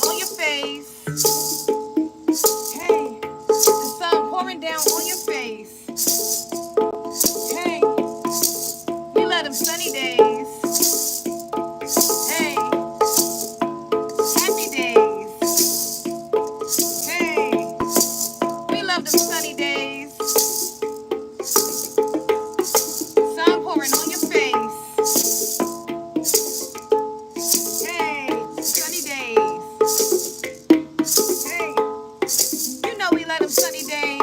on your face. Hey, the sun pouring down on your face. Hey, we love them sunny days. Hey, happy days. Hey, we love them sunny days. Sun pouring on your face. Hey, sunny days. Hey, you know we love them sunny days.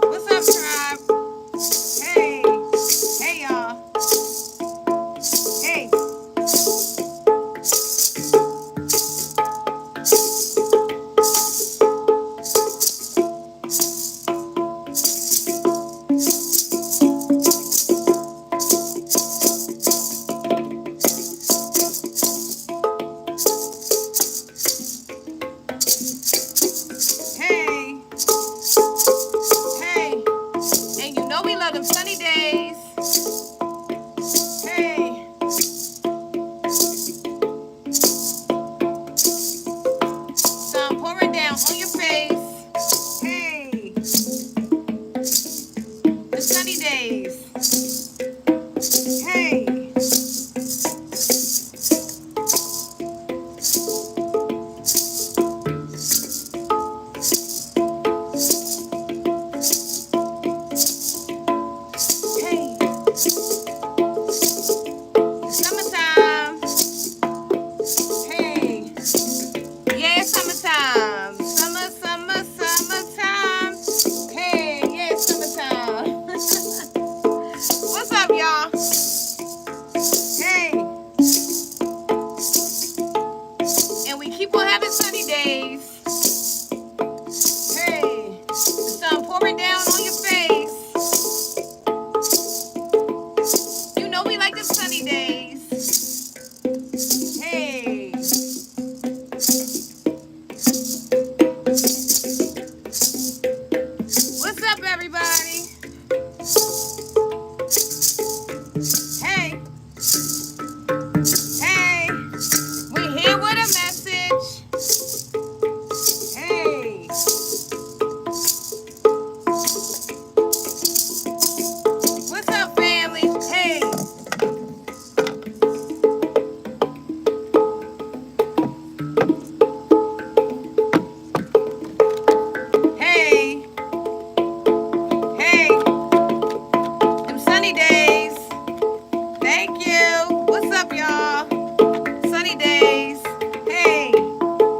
What's up, tribe? Hey, hey, y'all. Hey, hey, hey. And you know we love them sunny days. Hey, sun pouring down on your face. Hey, the sunny days. Hey, hey, summertime. Hey, yeah, summertime. Summertime. Hey, yeah, summertime. What's up, y'all? Hey, and we keep on having sunny days. Hey, the sun pouring down on your face. You know we like the sunny days. Hey, what's up, everybody? Hey, hey, we here with a message. Hey, what's up, family? Hey, hey, hey, them sunny days. Thank you. What's up, y'all? Sunny days. Hey,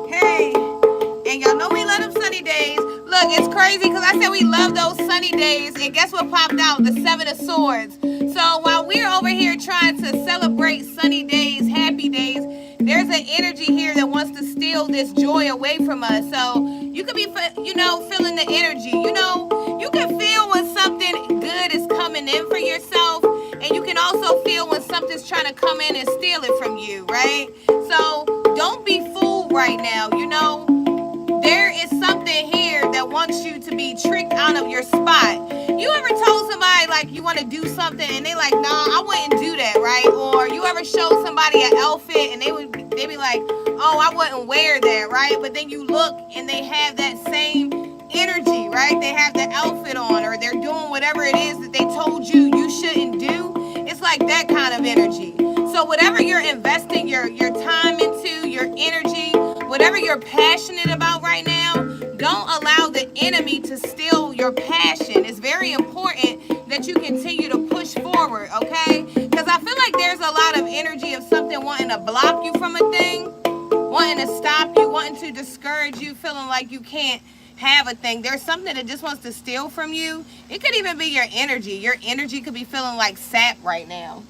hey. And y'all know we love them sunny days. Look, it's crazy because I said we love those sunny days. And guess what popped out? The Seven of Swords. So while we're over here trying to celebrate sunny days, happy days, there's an energy here that wants to steal this joy away from us. So you could be, feeling the energy. You can feel when something good is coming in for yourself. And you can also feel when something's trying to come in and steal it from you, right? So don't be fooled right now. There is something here that wants you to be tricked out of your spot. You ever told somebody like you want to do something and they like, nah, I wouldn't do that, right? Or you ever showed somebody an outfit and they be like, oh, I wouldn't wear that, right? But then you look and they have that same energy, right? They have the outfit on or they're doing whatever it is that they told you shouldn't do. It's like that kind of energy. So whatever you're investing your time into, your energy, whatever you're passionate about right now, don't allow the enemy to steal your passion. It's very important that you continue to push forward, okay? Because I feel like there's a lot of energy of something wanting to block you from a thing, wanting to stop you, wanting to discourage you, feeling like you can't have a thing. There's something that just wants to steal from you. It could even be your energy. Your energy could be feeling like sap right now,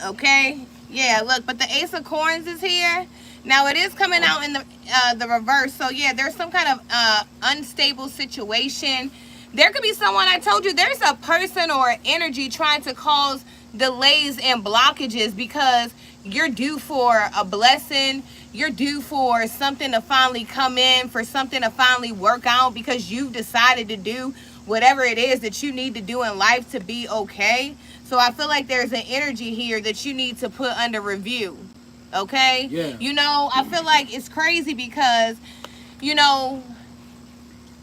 Okay? Yeah, look, but the Ace of Coins is here. Now it is coming out in the reverse. So yeah, there's some kind of unstable situation. There could be someone, I told you, there's a person or energy trying to cause delays and blockages because you're due for a blessing. You're due for something to finally come in, for something to finally work out because you've decided to do whatever it is that you need to do in life to be okay. So I feel like there's an energy here that you need to put under review. Okay? Yeah. You know, I feel like it's crazy because, you know,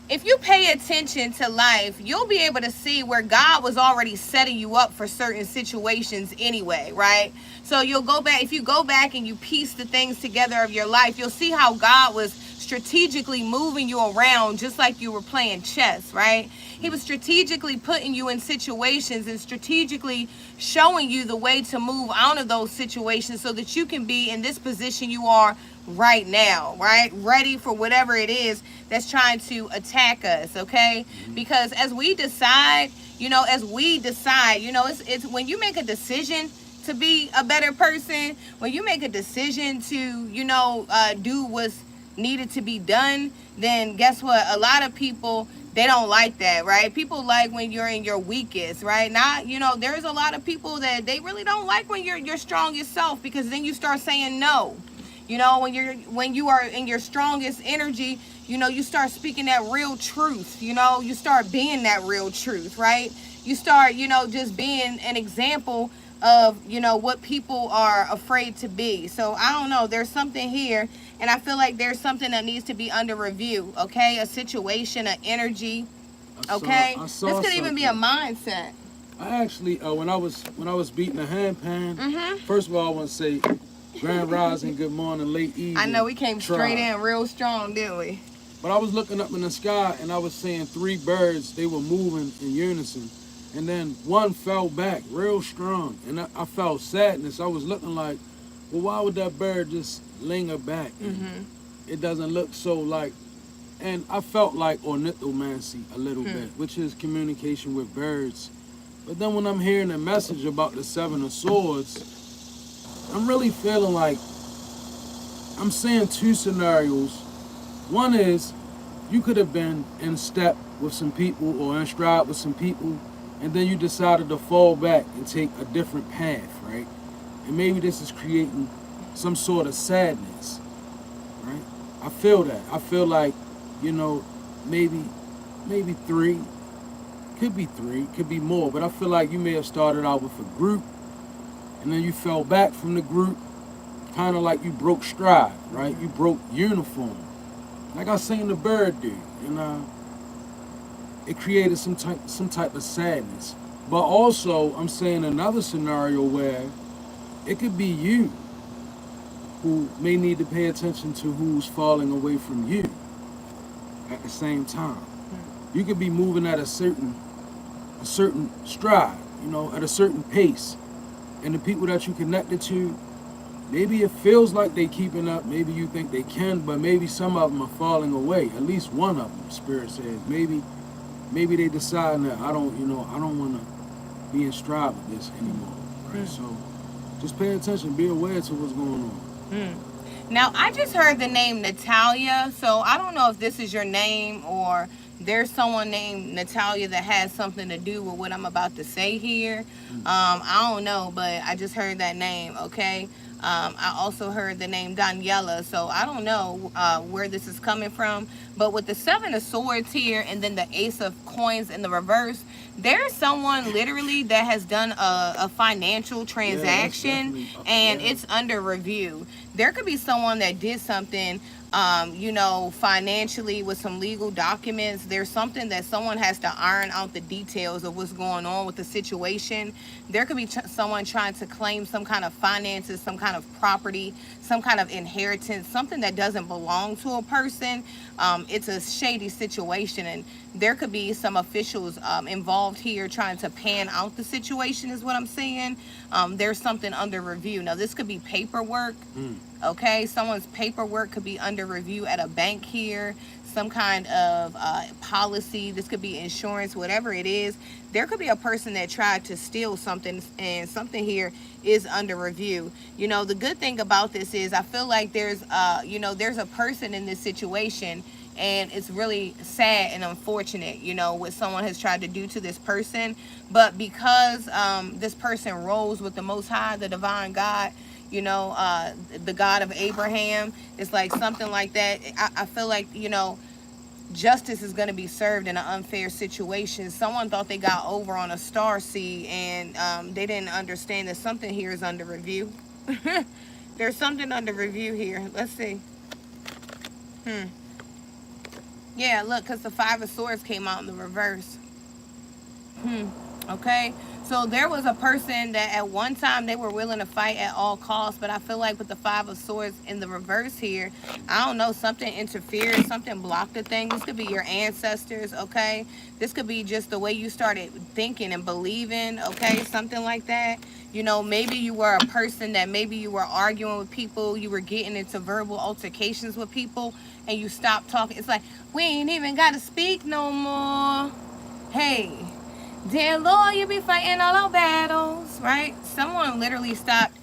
if you pay attention to life, you'll be able to see where God was already setting you up for certain situations anyway, right? So you'll go back, if you go back and you piece the things together of your life, you'll see how God was strategically moving you around just like you were playing chess, right? He was strategically putting you in situations and strategically showing you the way to move out of those situations so that you can be in this position you are right now, right? Ready for whatever it is that's trying to attack us, okay? Because as we decide, you know, it's when you make a decision to be a better person, when you make a decision to, do what's needed to be done, then guess what? A lot of people, they don't like that, right? People like when you're in your weakest, right? Not, there's a lot of people that they really don't like when you're your strongest self, because then you start saying no. When you are in your strongest energy, you start speaking that real truth. You start being that real truth, right? You start, just being an example of, what people are afraid to be. So I don't know, there's something here, and I feel like there's something that needs to be under review, okay? A situation, an energy, okay? This could even be a mindset. I actually, when I was beating a handpan, first of all, I want to say, Grand Rising, good morning, late evening. I know we came straight in real strong, didn't we? But I was looking up in the sky and I was seeing 3 birds. They were moving in unison. And then one fell back real strong. And I felt sadness. I was looking like, well, why would that bird just linger back? It doesn't look so like... And I felt like ornithomancy a little bit, which is communication with birds. But then when I'm hearing a message about the 7 of Swords, I'm really feeling like I'm seeing 2 scenarios. One is you could have been in step with some people or in stride with some people, and then you decided to fall back and take a different path, right? And maybe this is creating some sort of sadness, right? I feel that. I feel like, maybe 3, could be 3, could be more, but I feel like you may have started out with a group, and then you fell back from the group, kind of like you broke stride, right? You broke uniform. Like I seen the bird do, and it created some type of sadness. But also, I'm saying another scenario where it could be you who may need to pay attention to who's falling away from you at the same time. You could be moving at a certain stride, at a certain pace. And the people that you connected to, maybe it feels like they keeping up. Maybe you think they can, but maybe some of them are falling away. At least one of them, Spirit says. Maybe they decide that I don't want to be in stride with this anymore. Right? So just pay attention, be aware to what's going on. Now, I just heard the name Natalia, so I don't know if this is your name or there's someone named Natalia that has something to do with what I'm about to say here. I don't know, but I just heard that name, okay? I also heard the name Daniela, so I don't know where this is coming from. But with the 7 of Swords here and then the Ace of Coins in the reverse, there's someone literally that has done a financial transaction and it's under review. There could be someone that did something financially with some legal documents. There's something that someone has to iron out the details of what's going on with the situation. There could be someone trying to claim some kind of finances, some kind of property, some kind of inheritance, something that doesn't belong to a person. It's a shady situation, and there could be some officials involved here trying to pan out the situation is what I'm saying. There's something under review. Now, this could be paperwork. Okay, someone's paperwork could be under review at a bank here, some kind of policy. This could be insurance, whatever it is. There could be a person that tried to steal something, and something here is under review. The good thing about this is I feel like there's a person in this situation, and it's really sad and unfortunate, what someone has tried to do to this person. But because this person rolls with the Most High, the divine God, the God of Abraham, it's like something like that. I feel like, justice is going to be served in an unfair situation. Someone thought they got over on a star seed, and they didn't understand that something here is under review. There's something under review here. Let's see. Yeah, look, because the Five of Swords came out in the reverse. Okay, so there was a person that at one time they were willing to fight at all costs, but I feel like with the Five of Swords in the reverse here, I don't know, something interfered, something blocked the thing. This could be your ancestors, okay? This could be just the way you started thinking and believing, okay? Something like that. You know, maybe you were a person that maybe you were arguing with people, you were getting into verbal altercations with people, and you stopped talking. It's like, we ain't even got to speak no more. Hey, dear Lord, you be fighting all our battles, right? Someone literally stopped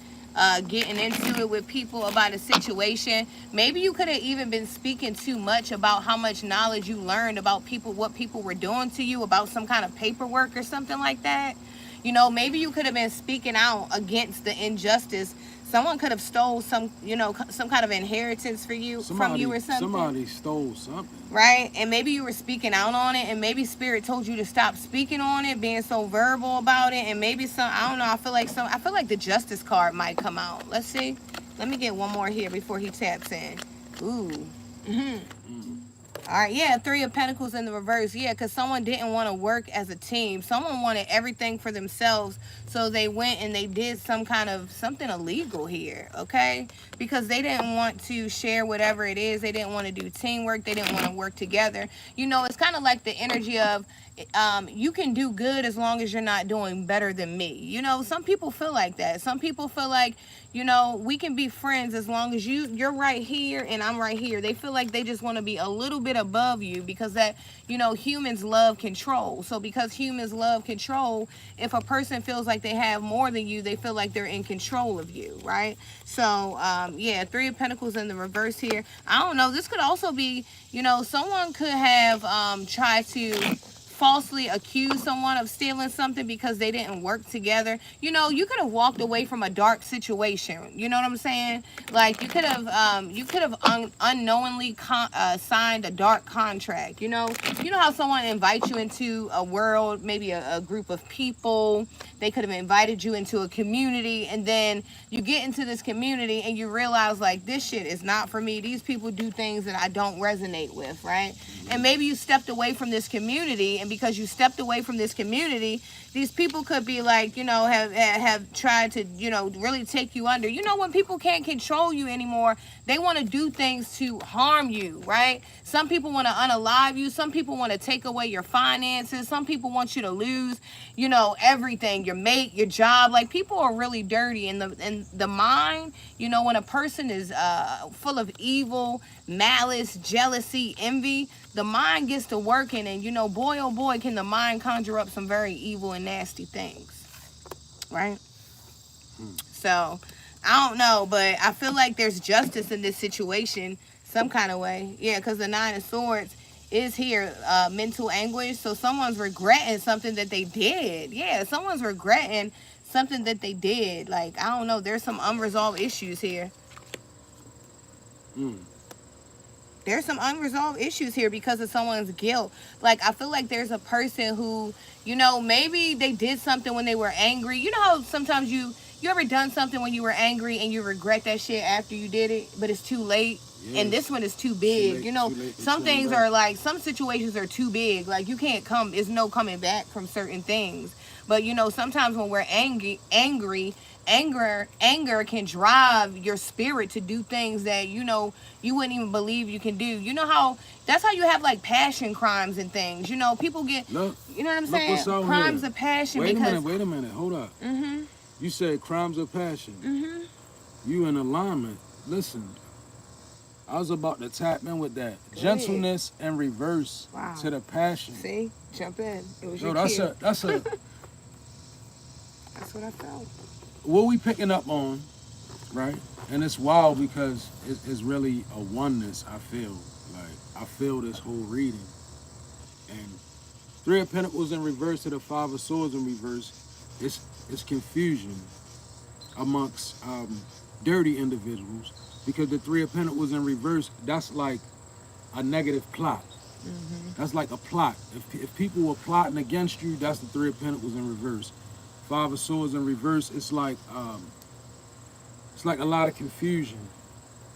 getting into it with people about a situation. Maybe you could have even been speaking too much about how much knowledge you learned about people, what people were doing to you, about some kind of paperwork or something like that. You know, maybe you could have been speaking out against the injustice. Someone could have stole some, you know, some kind of inheritance for you, from you or something. Somebody stole something. Right? And maybe you were speaking out on it, and maybe Spirit told you to stop speaking on it, being so verbal about it, and maybe I don't know, I feel like the Justice card might come out. Let's see. Let me get one more here before he taps in. Ooh. All right, yeah, Three of Pentacles in the reverse. Yeah, because someone didn't want to work as a team. Someone wanted everything for themselves, so they went and they did something illegal here, okay? Because they didn't want to share whatever it is. They didn't want to do teamwork. They didn't want to work together. You know, it's kind of like the energy of, you can do good as long as you're not doing better than me. You know, some people feel like that. Some people feel like, you know, we can be friends as long as you're right here and I'm right here. They feel like they just want to be a little bit above you, because that, you know, humans love control. So because humans love control, if a person feels like they have more than you, they feel like they're in control of you, right? So, yeah, Three of Pentacles in the reverse here. I don't know. This could also be, you know, someone could have tried to falsely accuse someone of stealing something because they didn't work together. You know, you could have walked away from a dark situation. You know what I'm saying? Like, you could have unknowingly signed a dark contract. You know how someone invites you into a world, maybe a group of people. They could have invited you into a community, and then you get into this community and you realize, like, this shit is not for me. These people do things that I don't resonate with, right? And maybe you stepped away from this community, and because you stepped away from this community, these people could be like, you know, have tried to, you know, really take you under. You know, when people can't control you anymore, they want to do things to harm you, right? Some people want to unalive you. Some people want to take away your finances. Some people want you to lose, you know, everything, your mate, your job. Like, people are really dirty. And the mind, you know, when a person is full of evil, malice, jealousy, envy, the mind gets to working, and, you know, boy, oh boy, can the mind conjure up some very evil and nasty things, right? So, I don't know, but I feel like there's justice in this situation some kind of way. Yeah, because the Nine of Swords is here, mental anguish. So someone's regretting something that they did. Yeah, someone's regretting something that they did. Like, I don't know, there's some unresolved issues here. There's some unresolved issues here because of someone's guilt. Like, I feel like there's a person who, you know, maybe they did something when they were angry. You know how sometimes you ever done something when you were angry and you regret that shit after you did it, but it's too late? Yes. And this one is too big. Too late, you know, some things are like, some situations are too big. Like, you can't there's no coming back from certain things. But, you know, sometimes when we're angry, anger can drive your spirit to do things that, you know, you wouldn't even believe you can do. You know how that's how you have like passion crimes and things. You know, people get, you know what I'm saying? Crimes of passion. Wait a minute, hold up. You said crimes of passion. You in alignment. Listen, I was about to tap in with that. Go gentleness ahead. And reverse to the passion. See, jump in. It was your that's a that's what I felt. What we picking up on, right? And it's wild because it's really a oneness, I feel. Like, I feel this whole reading. And Three of Pentacles in reverse to the Five of Swords in reverse, it's confusion amongst dirty individuals, because the Three of Pentacles in reverse, that's like a negative plot. That's like a plot. If people were plotting against you, that's the Three of Pentacles in reverse. Five of Swords in reverse, it's like a lot of confusion.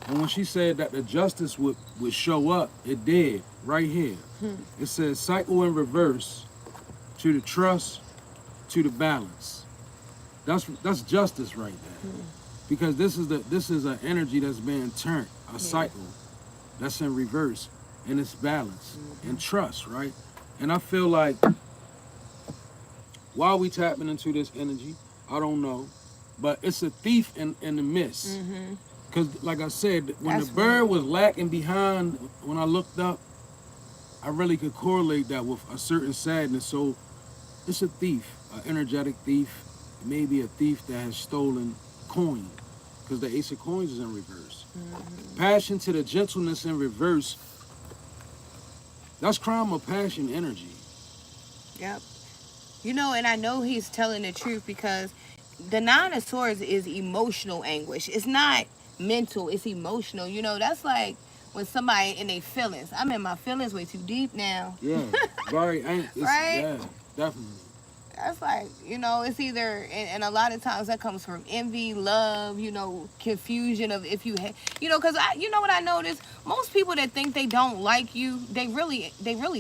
And when she said that the justice would show up, it did, right here. It says cycle in reverse to the trust, to the balance. That's justice right there. Because this is an energy that's being turned, a cycle that's in reverse, and it's balance and trust, right? And I feel like while we tapping into this energy, I don't know, but it's a thief in the mist. Because like I said, when That's the bird was lacking behind, when I looked up, I really could correlate that with a certain sadness. So it's a thief, an energetic thief, maybe a thief that has stolen coin, because the Ace of Coins is in reverse. Passion to the gentleness in reverse, that's crime of passion energy. Yep. You know, and I know he's telling the truth because the Nine of Swords is emotional anguish. It's not mental, it's emotional. You know, that's like when somebody in their feelings. I'm in my feelings way too deep now. Yeah, right. Right? Yeah, definitely. That's like, you know, it's either, and a lot of times that comes from envy, love, you know, confusion of if you, you know, because you know what I noticed? Most people that think they don't like you, they really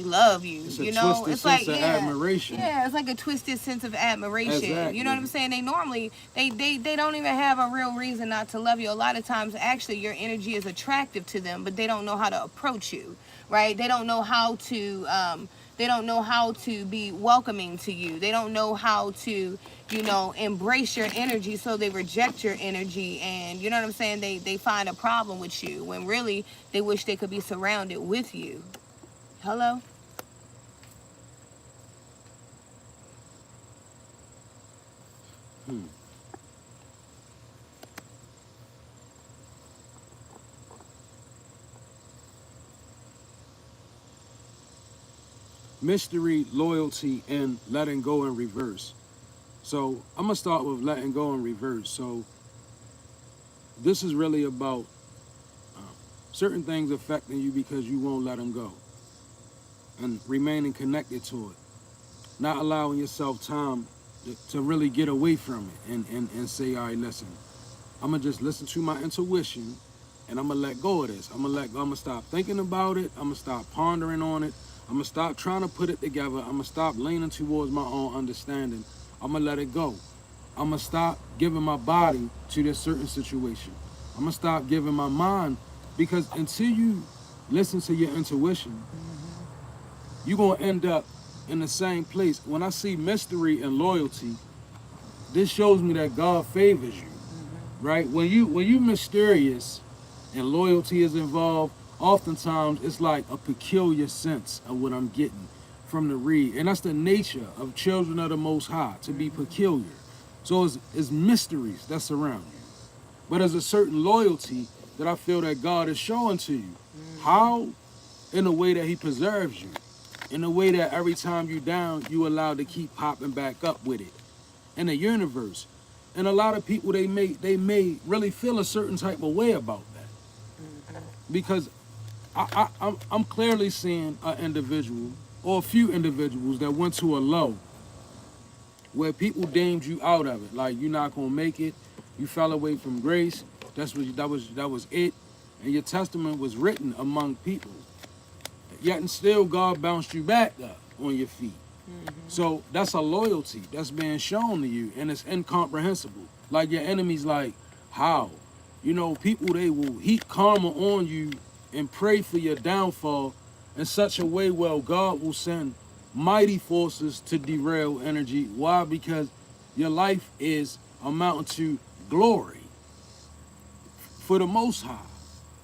love you. It's you know, it's like admiration. Yeah, it's like a twisted sense of admiration. Exactly. You know what I'm saying? They normally they don't even have a real reason not to love you. A lot of times, actually, your energy is attractive to them, but they don't know how to approach you, right? They don't know how to. They don't know how to be welcoming to you. They don't know how to, you know, embrace your energy, so they reject your energy. And you know what I'm saying? They find a problem with you when really they wish they could be surrounded with you. Hello? Mystery, loyalty, and letting go in reverse. So I'm gonna start with letting go in reverse. So this is really about certain things affecting you because you won't let them go, and remaining connected to it, not allowing yourself time to really get away from it and say, all right, listen, I'm gonna just listen to my intuition, and I'm gonna let go of this. I'm gonna stop thinking about it. I'm gonna stop pondering on it. I'm gonna stop trying to put it together. I'm gonna stop leaning towards my own understanding. I'm gonna let it go. I'm gonna stop giving my body to this certain situation. I'm gonna stop giving my mind, because until you listen to your intuition, you're gonna end up in the same place. When I see mystery and loyalty, this shows me that God favors you, right? When you mysterious and loyalty is involved, oftentimes it's like a peculiar sense of what I'm getting from the read. And that's the nature of children of the Most High, to be peculiar. So it's mysteries that surround you. But there's a certain loyalty that I feel that God is showing to you. How? In a way that he preserves you. In a way that every time you're down, you allowed to keep popping back up with it. In the universe. And a lot of people, they may really feel a certain type of way about that. Because I'm clearly seeing an individual or a few individuals that went to a low where people deemed you out of it. Like, you're not gonna make it. You fell away from grace. That was it. And your testament was written among people. Yet and still God bounced you back up on your feet. So that's a loyalty that's being shown to you, and it's incomprehensible. Like, your enemies, like, how? You know, people, they will heap karma on you and pray for your downfall in such a way, well, God will send mighty forces to derail energy. Why? Because your life is amounting to glory for the Most High.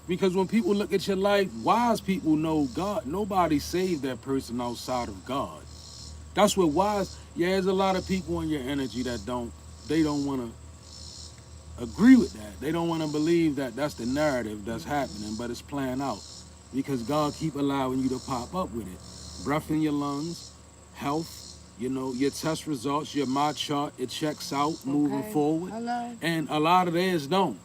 Because when people look at your life, wise people know God. Nobody saved that person outside of God. That's what wise. Yeah, there's a lot of people in your energy that don't want to agree with that. They don't want to believe that that's the narrative that's happening, but it's playing out because God keep allowing you to pop up with it. Breath in your lungs, health, you know, your test results, your my chart, it checks out moving forward. Hello. And a lot of theirs don't.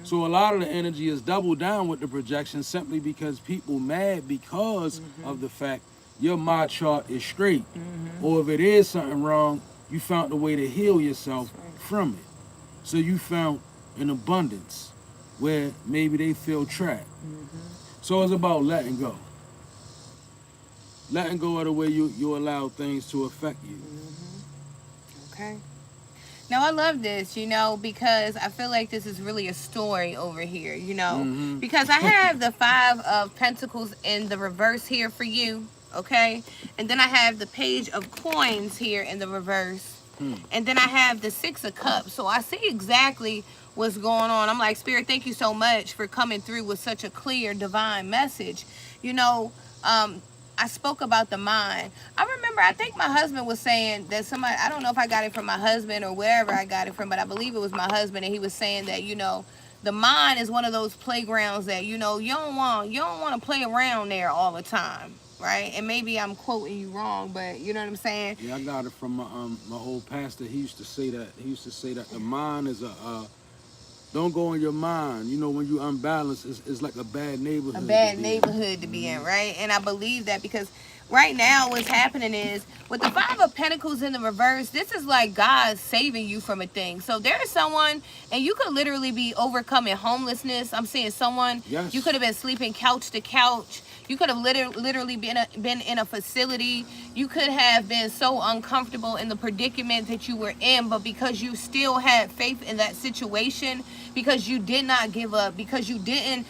So a lot of the energy is doubled down with the projection simply because people mad because of the fact your my chart is straight. Or if it is something wrong, you found a way to heal yourself from it. So you found an abundance where maybe they feel trapped. So it's about letting go. Letting go of the way you allow things to affect you. Okay. Now I love this, because I feel like this is really a story over here, because I have the 5 of Pentacles in the reverse here for you, okay? And then I have the Page of Coins here in the reverse. And then I have the 6 of Cups. So I see exactly what's going on. I'm like, Spirit, thank you so much for coming through with such a clear divine message. I spoke about the mind. I remember, I think my husband was saying that somebody, I don't know if I got it from my husband or wherever I got it from, but I believe it was my husband, and he was saying that, the mind is one of those playgrounds that, you don't want to play around there all the time, right? And maybe I'm quoting you wrong, but you know what I'm saying? Yeah, I got it from my old pastor. He used to say that the mind is don't go in your mind. When you unbalanced, it's like a bad neighborhood. A bad neighborhood to be in, right? And I believe that because right now what's happening is with the 5 of Pentacles in the reverse, this is like God saving you from a thing. So there is someone, and you could literally be overcoming homelessness. I'm seeing someone, yes. You could have been sleeping couch to couch. You could have literally been in a facility. You could have been so uncomfortable in the predicament that you were in, but because you still had faith in that situation, because you did not give up, because you didn't,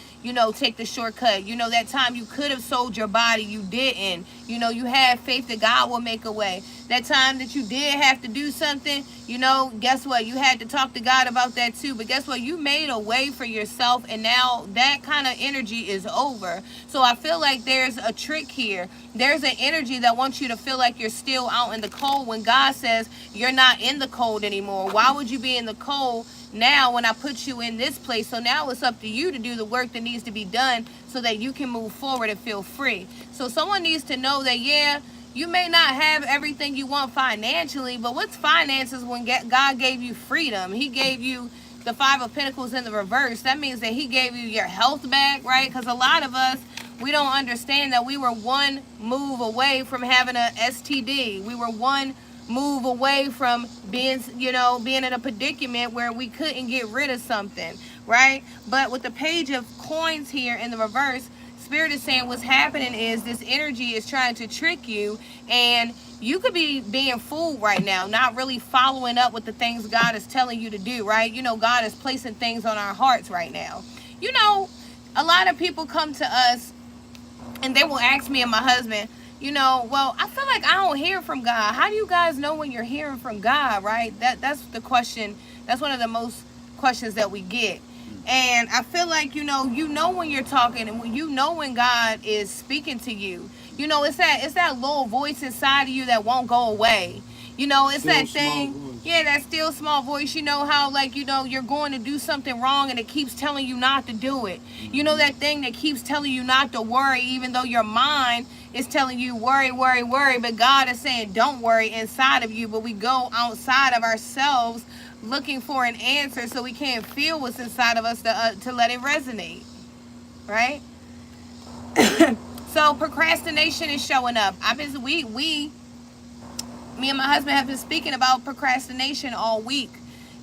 take the shortcut. That time you could have sold your body, you didn't. You had faith that God will make a way. That time that you did have to do something, guess what? You had to talk to God about that too. But guess what? You made a way for yourself, and now that kind of energy is over. So I feel like there's a trick here. There's an energy that wants you to feel like you're still out in the cold when God says you're not in the cold anymore. Why would you be in the cold now when I put you in this place? So now it's up to you to do the work that needs to be done so that you can move forward and feel free. So someone needs to know that, yeah, you may not have everything you want financially, but what's finances when God gave you freedom? He gave you the 5 of Pentacles in the reverse. That means that he gave you your health back, right? Because a lot of us, we don't understand that we were one move away from having a STD. We were one move away from being in a predicament where we couldn't get rid of something, right? But with the Page of Coins here in the reverse, Spirit is saying what's happening is this energy is trying to trick you, and you could be being fooled right now, not really following up with the things God is telling you to do, right? God is placing things on our hearts right now. A lot of people come to us and they will ask me and my husband, well, I feel like I don't hear from God. How do you guys know when you're hearing from God, right? That's the question. That's one of the most questions that we get. And I feel like, you know when you're talking, and when God is speaking to you, it's that little voice inside of you that won't go away. It's still that thing. Yeah, that still small voice. How you're going to do something wrong and it keeps telling you not to do it. That thing that keeps telling you not to worry, even though your mind is telling you worry, worry, worry. But God is saying don't worry inside of you. But we go outside of ourselves looking for an answer, so we can't feel what's inside of us to let it resonate, right? So procrastination is showing up. Me and my husband have been speaking about procrastination all week.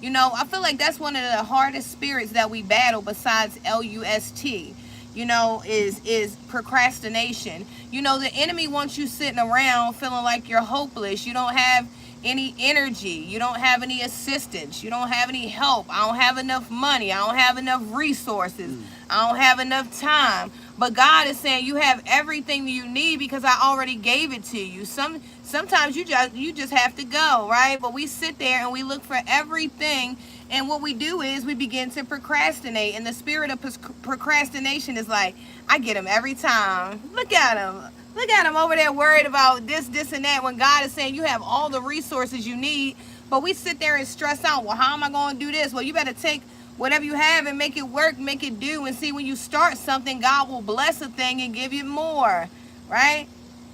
I feel like that's one of the hardest spirits that we battle besides LUST, is procrastination. The enemy wants you sitting around feeling like you're hopeless. You don't have any energy. You don't have any assistance. You don't have any help. I don't have enough money. I don't have enough resources. I don't have enough time. But God is saying you have everything you need because I already gave it to you. Sometimes you just have to go, right? But we sit there and we look for everything, and what we do is we begin to procrastinate. And the spirit of procrastination is like, I get him every time. Look at him. Look at him over there worried about this, and that, when God is saying you have all the resources you need. But we sit there and stress out. Well, how am I going to do this? Well, you better take whatever you have and make it work, make it do. And see, when you start something, God will bless a thing and give you more, right?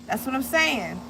That's what I'm saying.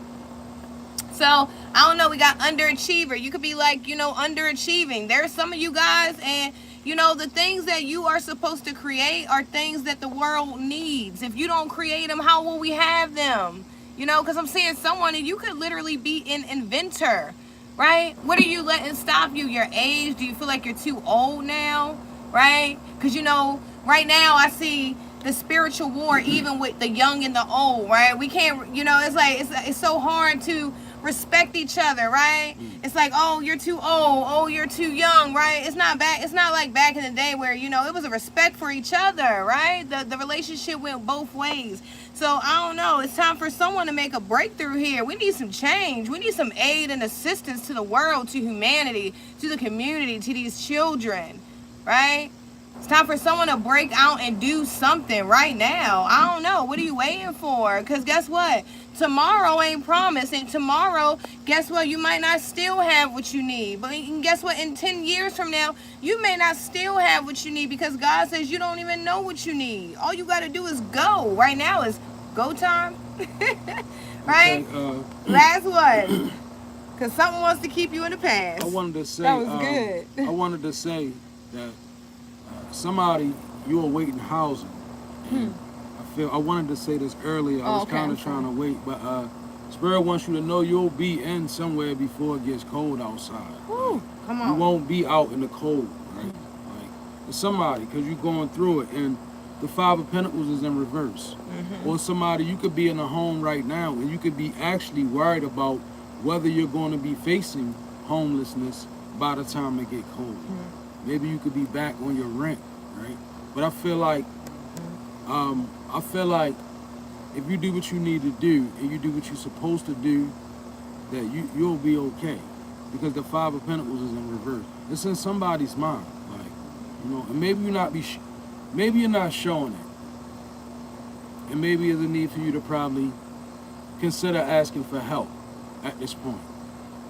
So, I don't know. We got underachiever. You could be like, underachieving. There's some of you guys, and You know, the things that you are supposed to create are things that the world needs. If you don't create them, how will we have them? You know, because I'm seeing someone, and you could literally be an inventor, right? What are you letting stop you? Your age? Do you feel like you're too old now, right? Because, you know, right now I see the spiritual war, even with the young and the old, right? We can't, you know, it's like, it's so hard to respect each other, right? It's like, oh, you're too old, oh, you're too young, right? It's not like back in the day where, you know, it was a respect for each other, right? The relationship went both ways. So I don't know, it's time for someone to make a breakthrough here. We need some change. We need some aid and assistance to the world, to humanity, to the community, to these children, right? It's time for someone to break out and do something right now. I don't know. What are you waiting for? Because guess what? Tomorrow ain't promised. And tomorrow, guess what? You might not still have what you need. But guess what? In 10 years from now, you may not still have what you need, because God says you don't even know what you need. All you got to do is go. Right now is go time. Right? Okay, Last one. Because something wants to keep you in the past. I wanted to say, That was good. I wanted to say that somebody, you are waiting housing. And I wanted to say this earlier. I was kind of trying to wait, but Spirit wants you to know you'll be in somewhere before it gets cold outside. Woo, come on. You won't be out in the cold, right? Like, it's somebody, because you're going through it, and the Five of Pentacles is in reverse. Or somebody, you could be in a home right now, and you could be actually worried about whether you're going to be facing homelessness by the time it get cold. Maybe you could be back on your rent, right? But I feel like if you do what you need to do and you do what you're supposed to do, that you'll be okay, because the Five of Pentacles is in reverse. It's in somebody's mind, like, you know, and maybe maybe you're not showing it, and maybe there's a need for you to probably consider asking for help at this point,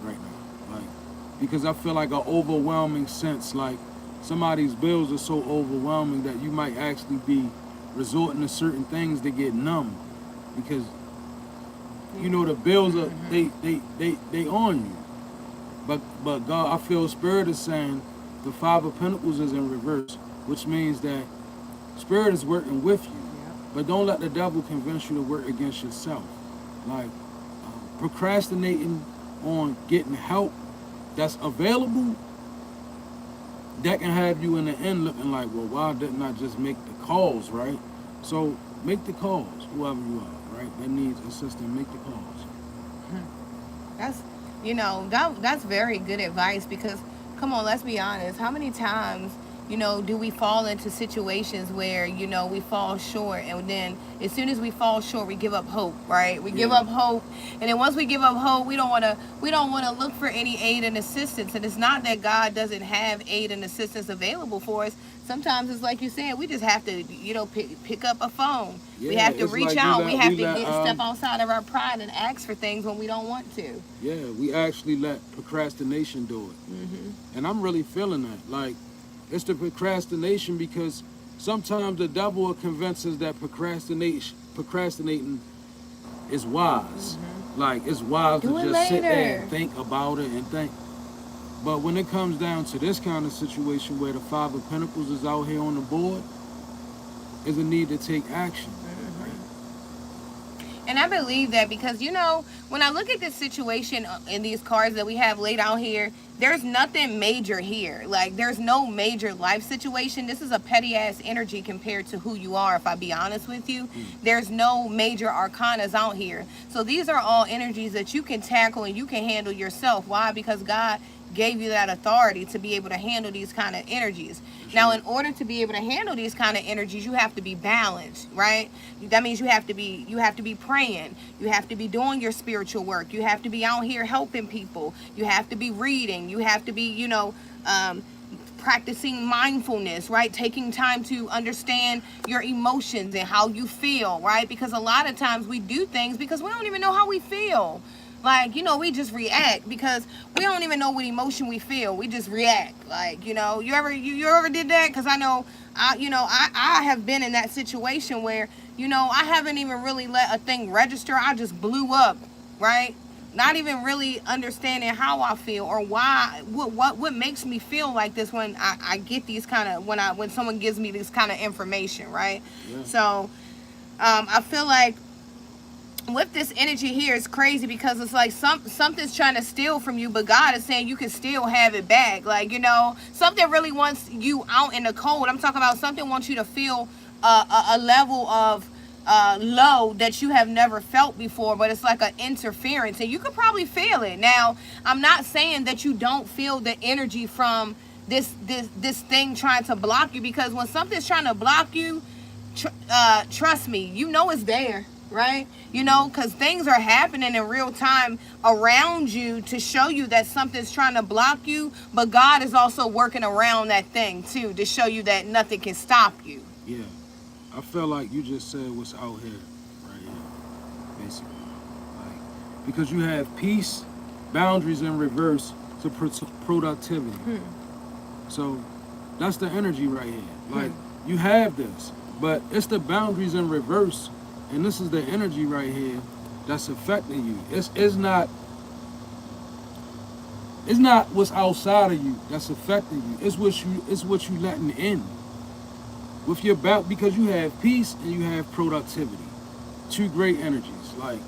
right now, like, because I feel like an overwhelming sense, like somebody's bills are so overwhelming that you might actually be resorting to certain things to get numb, because you know the bills are they on you. But God, I feel Spirit is saying the Five of Pentacles is in reverse, which means that Spirit is working with you. But don't let the devil convince you to work against yourself. Like procrastinating on getting help that's available, that can have you in the end looking like, well, why didn't I just make the calls, right? So make the calls, whoever you are, right? That needs assistance, make the calls. That's, you know, that's very good advice, because, come on, let's be honest. How many times, you know, do we fall into situations where, you know, we fall short, and then as soon as we fall short, we give up hope, right? We give up hope, and then once we give up hope, we don't want to look for any aid and assistance. And it's not that God doesn't have aid and assistance available for us. Sometimes it's like you said, we just have to, you know, pick up a phone. We have to reach out. We have to step outside of our pride and ask for things when we don't want to. Yeah, we actually let procrastination do it. And I'm really feeling that. Like, it's the procrastination, because sometimes the devil will convince us that procrastinating is wise. Like, it's wise to just sit there and think about it and think. But when it comes down to this kind of situation where the Five of Pentacles is out here on the board, is a need to take action. And I believe that, because, you know, when I look at this situation in these cards that we have laid out here, there's nothing major here. Like, there's no major life situation. This is a petty ass energy compared to who you are, if I be honest with you. There's no major arcanas out here. So these are all energies that you can tackle and you can handle yourself. Why? Because God gave you that authority to be able to handle these kind of energies. Now, in order to be able to handle these kind of energies, you have to be balanced, right? That means you have to be praying. You have to be doing your spiritual work. You have to be out here helping people. You have to be reading. You have to be, you know, practicing mindfulness, right? Taking time to understand your emotions and how you feel, right? Because a lot of times we do things because we don't even know how we feel. Like, you know, we just react because we don't even know what emotion we feel. We just react. Like, you know, you ever did that? Because I know, I have been in that situation where, you know, I haven't even really let a thing register. I just blew up, right? not even really understanding how I feel or why, what makes me feel like this when I get these kind of, when someone gives me this kind of information, right? Yeah. So I feel like with this energy here, it's crazy because it's like something's trying to steal from you, but God is saying you can still have it back. Like, you know, something really wants you out in the cold. I'm talking about something wants you to feel a level of low that you have never felt before, but it's like an interference, and you could probably feel it. Now, I'm not saying that you don't feel the energy from this thing trying to block you, because when something's trying to block you, trust me, you know it's there, right? You know, because things are happening in real time around you to show you that something's trying to block you, but God is also working around that thing too to show you that nothing can stop you. Yeah. I feel like you just said what's out here, right here, basically. Like, because you have peace, boundaries in reverse to productivity. So that's the energy right here. Like, you have this, but it's the boundaries in reverse, and this is the energy right here that's affecting you. It's not what's outside of you that's affecting you. It's what you letting in. With your back, because you have peace and you have productivity. Two great energies. Like,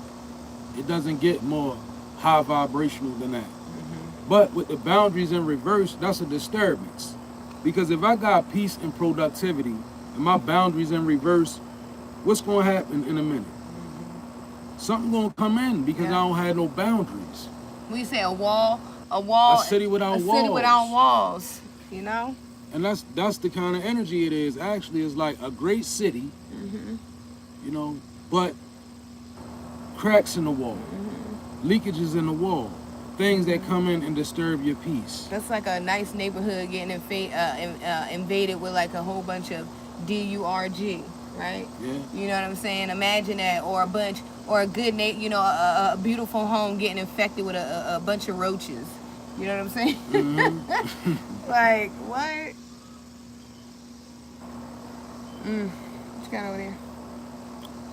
it doesn't get more high vibrational than that. But with the boundaries in reverse, that's a disturbance. Because if I got peace and productivity and my boundaries in reverse, what's going to happen in a minute? Something going to come in because I don't have no boundaries. We say a wall, a city without walls. city without walls, you know? And that's the kind of energy it is. Actually, it's like a great city, you know, but cracks in the wall, leakages in the wall, things that come in and disturb your peace. That's like a nice neighborhood getting invaded with like a whole bunch of DURG, right? Yeah. You know what I'm saying? Imagine that, or a good, a beautiful home getting infected with a bunch of roaches. You know what I'm saying? Like, what? What you got over there?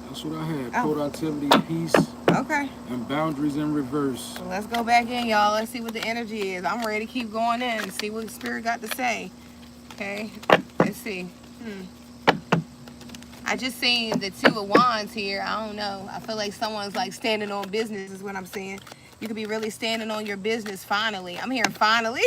That's what I had. Oh. Productivity, peace, Okay. and boundaries in reverse. So let's go back in, y'all. Let's see what the energy is. I'm ready to keep going in and see what the spirit got to say. Okay. Let's see. I just seen the Two of Wands here. I don't know. I feel like someone's like standing on business is what I'm saying. You could be really standing on your business finally. I'm hearing finally.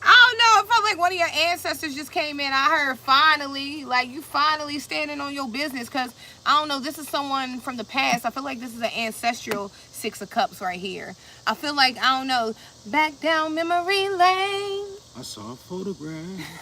I don't know. It felt like one of your ancestors just came in. I heard finally. Like, you finally standing on your business. Because, I don't know, this is someone from the past. I feel like this is an ancestral Six of Cups right here. I feel like, I don't know, back down memory lane. I saw a photograph.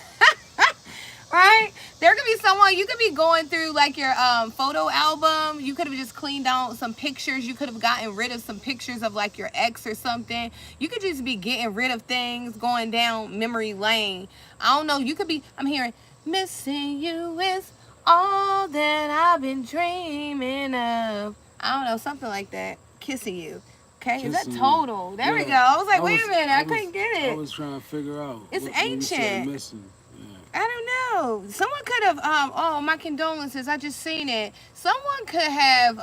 Right? There could be someone, you could be going through like your photo album. You could have just cleaned out some pictures. You could have gotten rid of some pictures of like your ex or something. You could just be getting rid of things, going down memory lane. I don't know. You could be, I'm hearing, missing you is all that I've been dreaming of. I don't know, something like that. Kissing you. Okay, is that total? There we go. I was like, wait a minute, I couldn't get it. I was trying to figure out. It's what you said ancient. missing. I don't know. Someone could have, oh, my condolences. I just seen it. Someone could have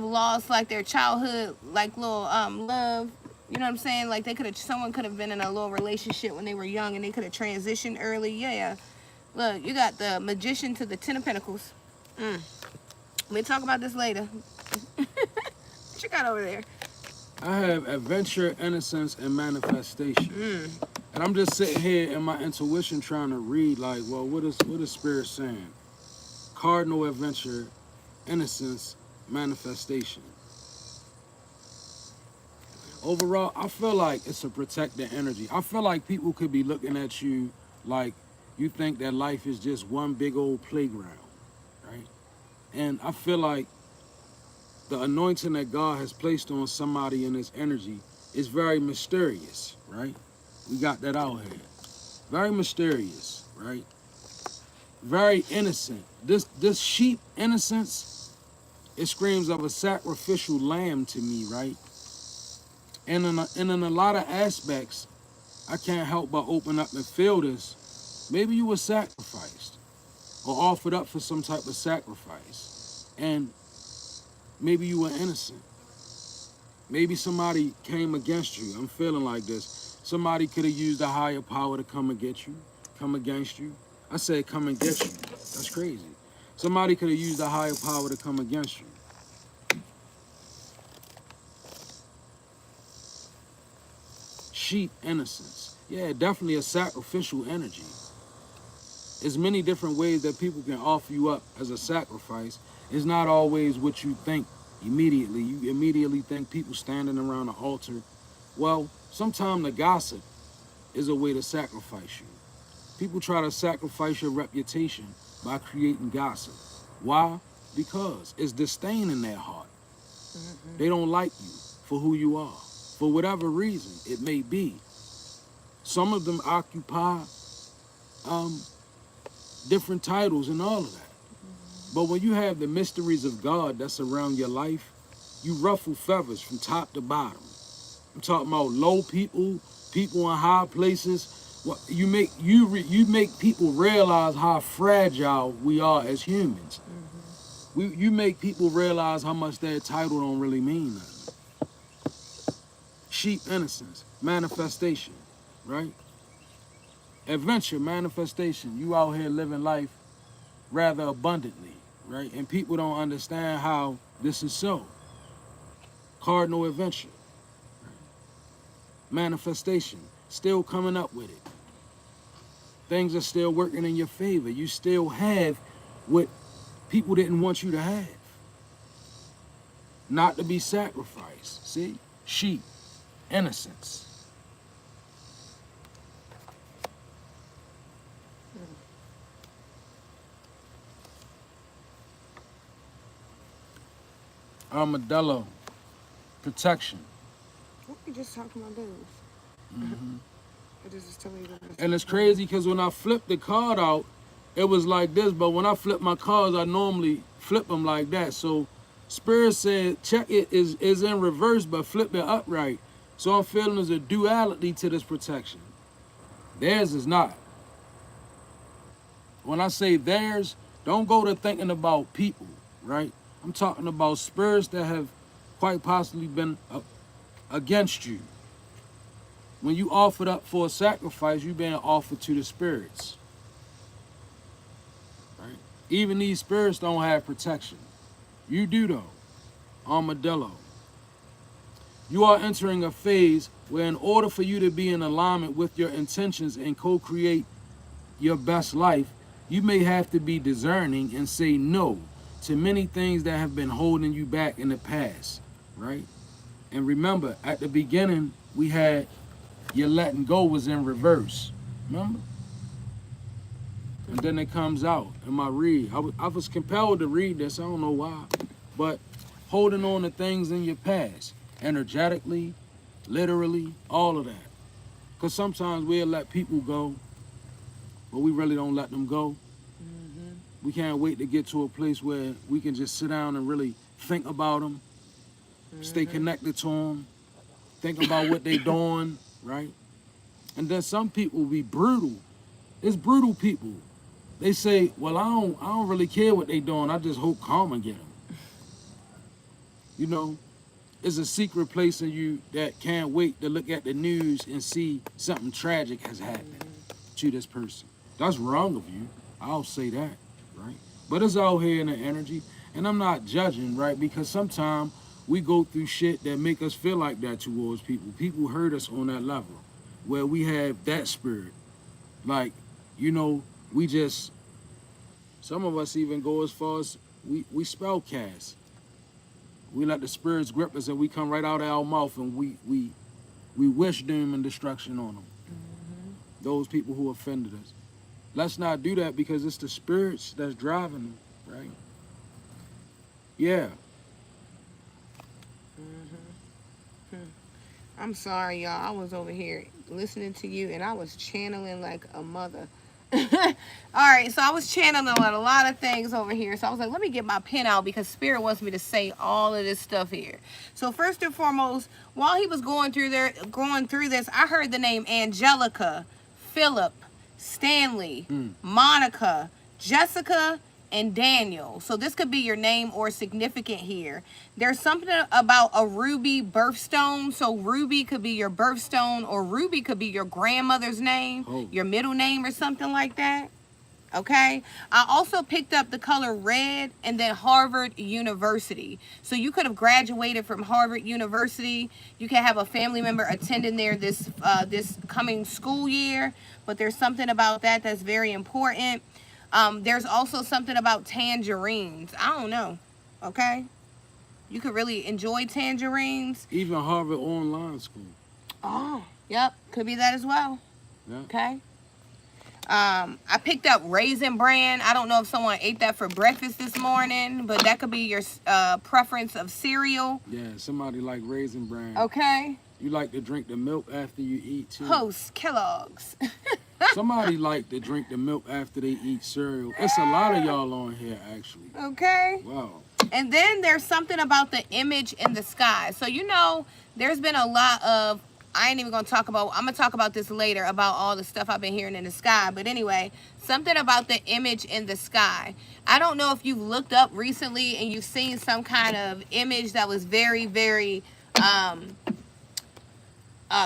lost like their childhood, like little, love. You know what I'm saying? Like someone could have been in a little relationship when they were young and they could have transitioned early. Yeah. Look, you got the Magician to the Ten of Pentacles. We'll talk about this later. What you got over there? I have adventure, innocence, and manifestation. And I'm just sitting here in my intuition trying to read, like, well, what is Spirit saying? Cardinal, adventure, innocence, manifestation. Overall, I feel like it's a protected energy. I feel like people could be looking at you like you think that life is just one big old playground, right? And I feel like the anointing that God has placed on somebody in this energy is very mysterious, right? We got that out here. Very mysterious, right? Very innocent. This sheep innocence, it screams of a sacrificial lamb to me, right? And in a lot of aspects, I can't help but open up and feel this. Maybe you were sacrificed or offered up for some type of sacrifice. And maybe you were innocent. Maybe somebody came against you. I'm feeling like this. Somebody could have used a higher power to come against you. Come against you. I said come against you. That's crazy. Somebody could have used a higher power to come against you. Sheep innocence. Yeah, definitely a sacrificial energy. There's many different ways that people can offer you up as a sacrifice. It's not always what you think immediately. You immediately think people standing around the altar. Well, sometimes the gossip is a way to sacrifice you. People try to sacrifice your reputation by creating gossip. Why? Because it's disdain in their heart. They don't like you for who you are. For whatever reason it may be. Some of them occupy different titles and all of that. But when you have the mysteries of God that's around your life, you ruffle feathers from top to bottom. I'm talking about low people, people in high places. What you make people realize how fragile we are as humans. You make people realize how much their title don't really mean nothing. Sheep innocence, manifestation, right? Adventure, manifestation. You out here living life rather abundantly, right? And people don't understand how this is so. Cardinal adventure. Manifestation, still coming up with it. Things are still working in your favor. You still have what people didn't want you to have. Not to be sacrificed. See? Sheep, innocence. Armadillo, protection. What we just talking about those? I just telling you that. And it's crazy because when I flipped the card out, it was like this, but when I flip my cards, I normally flip them like that. So Spirit said, check it is in reverse, but flip it upright. So I'm feeling there's a duality to this protection. Theirs is not. When I say theirs, don't go to thinking about people, right? I'm talking about spirits that have quite possibly been against you. When you offered up for a sacrifice, you're being offered to the spirits. Right? Even these spirits don't have protection. You do though. Armadillo. You are entering a phase where in order for you to be in alignment with your intentions and co-create your best life, you may have to be discerning and say no to many things that have been holding you back in the past, right? And remember, at the beginning, we had your letting go was in reverse, remember? And then it comes out in my read. I was compelled to read this, I don't know why, but holding on to things in your past, energetically, literally, all of that. Because sometimes we'll let people go, but we really don't let them go. We can't wait to get to a place where we can just sit down and really think about them, stay connected to them, think about what they're doing, right? And then some people be brutal. It's brutal people. They say, well, I don't really care what they doing. I just hope karma get them. You know, it's a secret place in you that can't wait to look at the news and see something tragic has happened to this person. That's wrong of you. I'll say that, right? But it's out here in the energy. And I'm not judging, right? Because sometimes we go through shit that make us feel like that towards people. People hurt us on that level where we have that spirit. Like, you know, we just, some of us even go as far as we spell cast. We let the spirits grip us and we come right out of our mouth and we wish doom and destruction on them. Those people who offended us. Let's not do that because it's the spirits that's driving them, right? Yeah. I'm sorry, y'all. I was over here listening to you, and I was channeling like a mother. All right, so I was channeling a lot of things over here. So I was like, let me get my pen out because Spirit wants me to say all of this stuff here. So first and foremost, while he was going through this, I heard the name Angelica, Philip, Stanley, Monica, Jessica, and Daniel. So this could be your name or significant here. There's something about a ruby birthstone. So ruby could be your birthstone, or ruby could be your grandmother's name, your middle name or something like that. Okay, I also picked up the color red and then Harvard University. So you could have graduated from Harvard University. You can have a family member attending there this coming school year, but there's something about that that's very important. There's also something about tangerines. I don't know. Okay, you could really enjoy tangerines. Even Harvard Online School. Oh, yep, could be that as well. Yeah. Okay. I picked up Raisin Bran. I don't know if someone ate that for breakfast this morning, but that could be your preference of cereal. Yeah, somebody like Raisin Bran. Okay. You like to drink the milk after you eat too. Host Kellogg's. Somebody like to drink the milk after they eat cereal. It's a lot of y'all on here actually. Okay. Wow. And then there's something about the image in the sky. So you know, there's been a lot of, I ain't even gonna talk about, I'm gonna talk about this later about all the stuff I've been hearing in the sky. But anyway, something about the image in the sky. I don't know if you've looked up recently and you've seen some kind of image that was very, very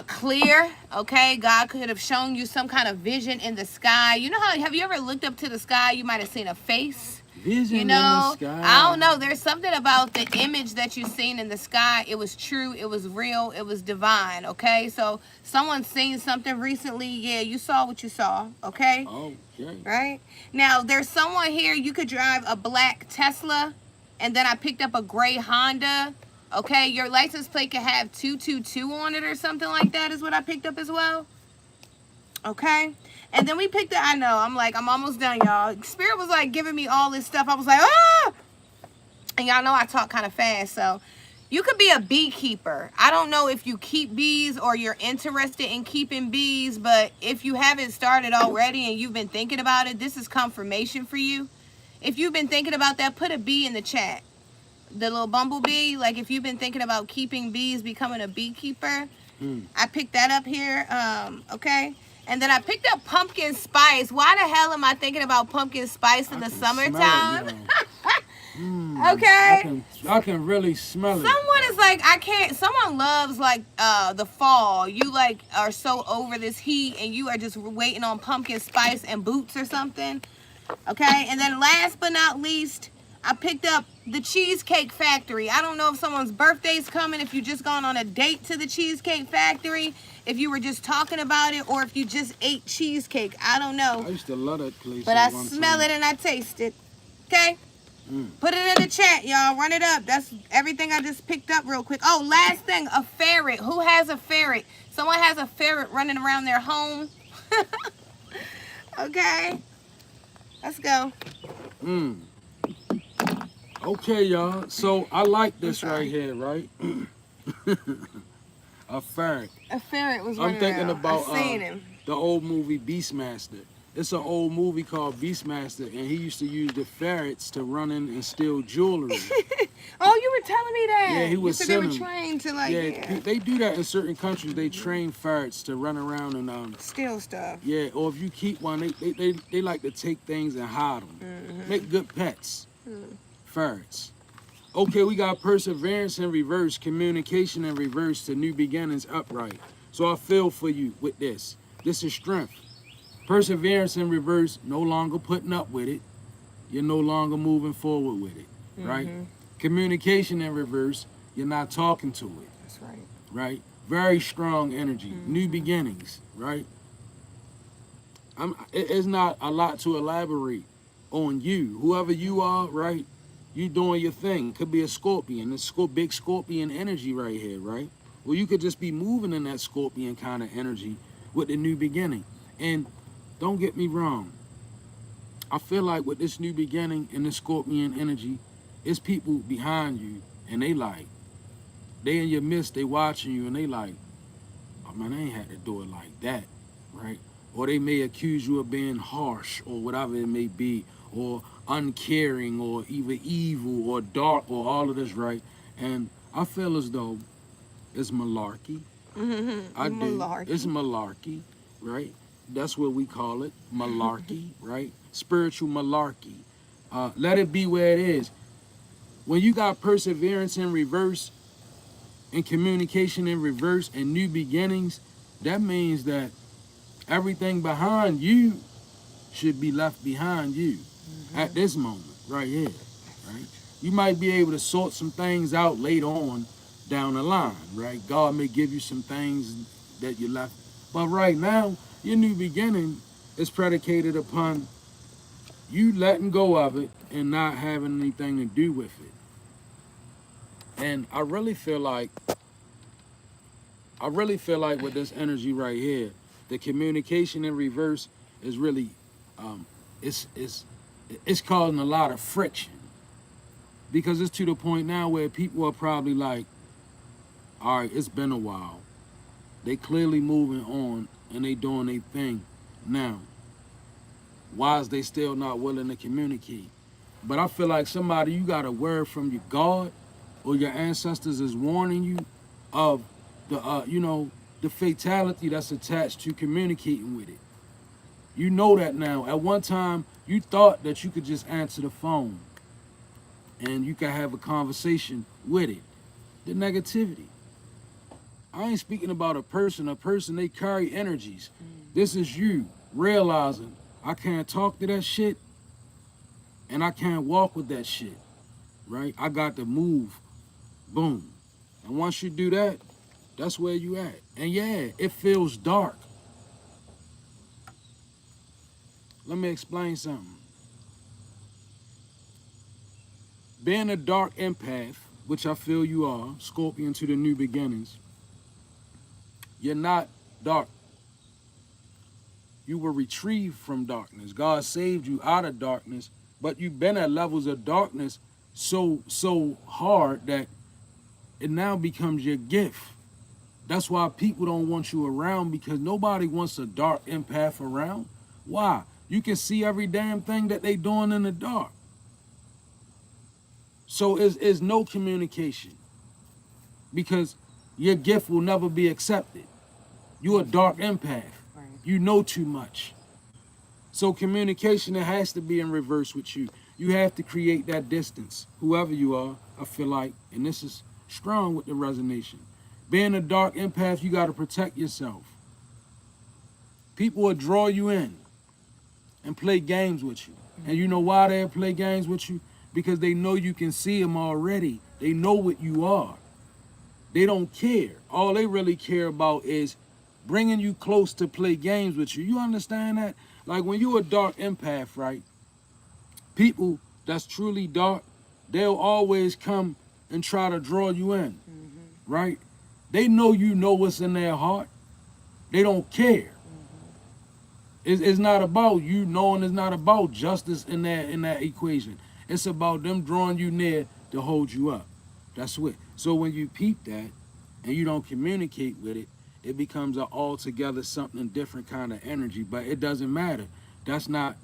clear. Okay, God could have shown you some kind of vision in the sky. You know how, have you ever looked up to the sky? You might have seen a face. Vision You know, in the sky. I don't know. There's something about the image that you've seen in the sky. It was true. It was real. It was divine. Okay. So someone's seen something recently. Yeah, you saw what you saw. Okay. Okay. Right. Now, there's someone here. You could drive a black Tesla, and then I picked up a gray Honda. Okay. Your license plate could have 222 on it or something like that is what I picked up as well. Okay. And then we picked it. I know. I'm almost done, y'all. Spirit was like giving me all this stuff. I was like, ah! And y'all know I talk kind of fast. So you could be a beekeeper. I don't know if you keep bees or you're interested in keeping bees, but if you haven't started already and you've been thinking about it, this is confirmation for you. If you've been thinking about that, put a bee in the chat. The little bumblebee. Like if you've been thinking about keeping bees, becoming a beekeeper. I picked that up here. Okay. And then I picked up pumpkin spice. Why the hell am I thinking about pumpkin spice in the summertime? Okay. I can really smell it. Someone is like, I can't. Someone loves like the fall. You like are so over this heat and you are just waiting on pumpkin spice and boots or something. Okay. And then last but not least, I picked up the Cheesecake Factory. I don't know if someone's birthday's coming, if you just gone on a date to the Cheesecake Factory, if you were just talking about it, or if you just ate cheesecake. I don't know. I used to love that place. But I smell it and I taste it. Okay? Put it in the chat, y'all. Run it up. That's everything I just picked up real quick. Oh, last thing, a ferret. Who has a ferret? Someone has a ferret running around their home. Okay? Let's go. Okay, y'all. So I like this right here, right? A ferret. A ferret was running I'm thinking around. about I seen him. the old movie Beastmaster. It's an old movie called Beastmaster, and he used to use the ferrets to run in and steal jewelry. Oh, you were telling me that. Yeah, he was you said they were selling. trained to like Yeah, they do that in certain countries. They train ferrets to run around and steal stuff. yeah, or if you keep one, they like to take things and hide them. Make good pets. Ferrets. Okay, we got perseverance in reverse, communication in reverse to new beginnings upright. So I feel for you with this. This is strength. Perseverance in reverse, no longer putting up with it. You're no longer moving forward with it, right? Communication in reverse, you're not talking to it. That's right. Right? Very strong energy, new beginnings, right? It's not a lot to elaborate on you. Whoever you are, right? You doing your thing. Could be a scorpion. It's big scorpion energy right here, right? Well, you could just be moving in that scorpion kind of energy with the new beginning. And don't get me wrong. I feel like with this new beginning and the scorpion energy, it's people behind you and they in your midst, they watching you and they like, oh man, I ain't had to do it like that, right? Or they may accuse you of being harsh or whatever it may be, or uncaring, or either evil or dark or all of this, right? And I feel as though it's malarkey. I do. Malarkey. It's malarkey, right? That's what we call it, malarkey, right? Spiritual malarkey. Let it be where it is. When you got perseverance in reverse and communication in reverse and new beginnings, that means that everything behind you should be left behind you at this moment right here, right? You might be able to sort some things out later on down the line, right? God may give you some things that you left. But right now, your new beginning is predicated upon you letting go of it and not having anything to do with it. And I really feel like with this energy right here, the communication in reverse is really it's causing a lot of friction, because it's to the point now where people are probably like, all right, it's been a while. They clearly moving on and they doing their thing now. Why is they still not willing to communicate? But I feel like somebody, you got a word from your God or your ancestors is warning you of the the fatality that's attached to communicating with it. You know that now. At one time, you thought that you could just answer the phone and you could have a conversation with it. The negativity. I ain't speaking about a person. A person, they carry energies. This is you realizing I can't talk to that shit and I can't walk with that shit, right? I got to move. Boom. And once you do that, that's where you at. And yeah, it feels dark. Let me explain something. Being a dark empath, which I feel you are, Scorpion to the new beginnings, you're not dark. You were retrieved from darkness. God saved you out of darkness, but you've been at levels of darkness so hard that it now becomes your gift. That's why people don't want you around, because nobody wants a dark empath around. Why? You can see every damn thing that they doing in the dark. So it's no communication, because your gift will never be accepted. You're a dark empath. Right. You know too much. So communication, it has to be in reverse with you. You have to create that distance, whoever you are, I feel like, and this is strong with the resonation. Being a dark empath, you got to protect yourself. People will draw you in and play games with you. And you know why they'll play games with you? Because they know you can see them already. They know what you are. They don't care. All they really care about is bringing you close to play games with you. You understand that? Like when you're a dark empath, right? People that's truly dark, they'll always come and try to draw you in, right? They know you know what's in their heart. They don't care. It's not about you knowing. It's not about justice in that equation. It's about them drawing you near to hold you up. That's what. So when you peep that and you don't communicate with it, it becomes an altogether something different kind of energy. But it doesn't matter. That's not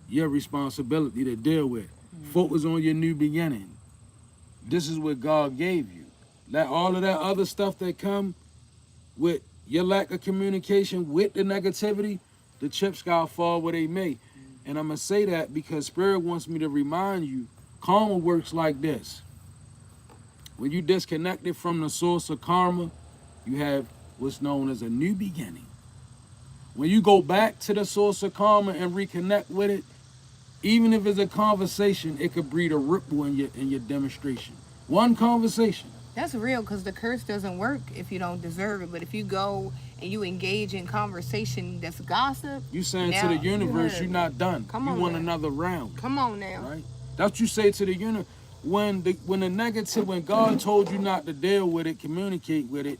your responsibility to deal with. Focus on your new beginning. This is what God gave you. Let all of that other stuff that come with your lack of communication with the negativity, the chips gotta fall where they may. And I'm gonna say that because Spirit wants me to remind you, karma works like this. When you disconnected from the source of karma, you have what's known as a new beginning. When you go back to the source of karma and reconnect with it, even if it's a conversation, it could breed a ripple in your demonstration. One conversation. That's real, because the curse doesn't work if you don't deserve it. But if you go and you engage in conversation that's gossip, You saying now to the universe, heard you're me. not done. Come you on want now. another round, Come on now. right? That's what you say to the universe. When the negative, when God told you not to deal with it, communicate with it,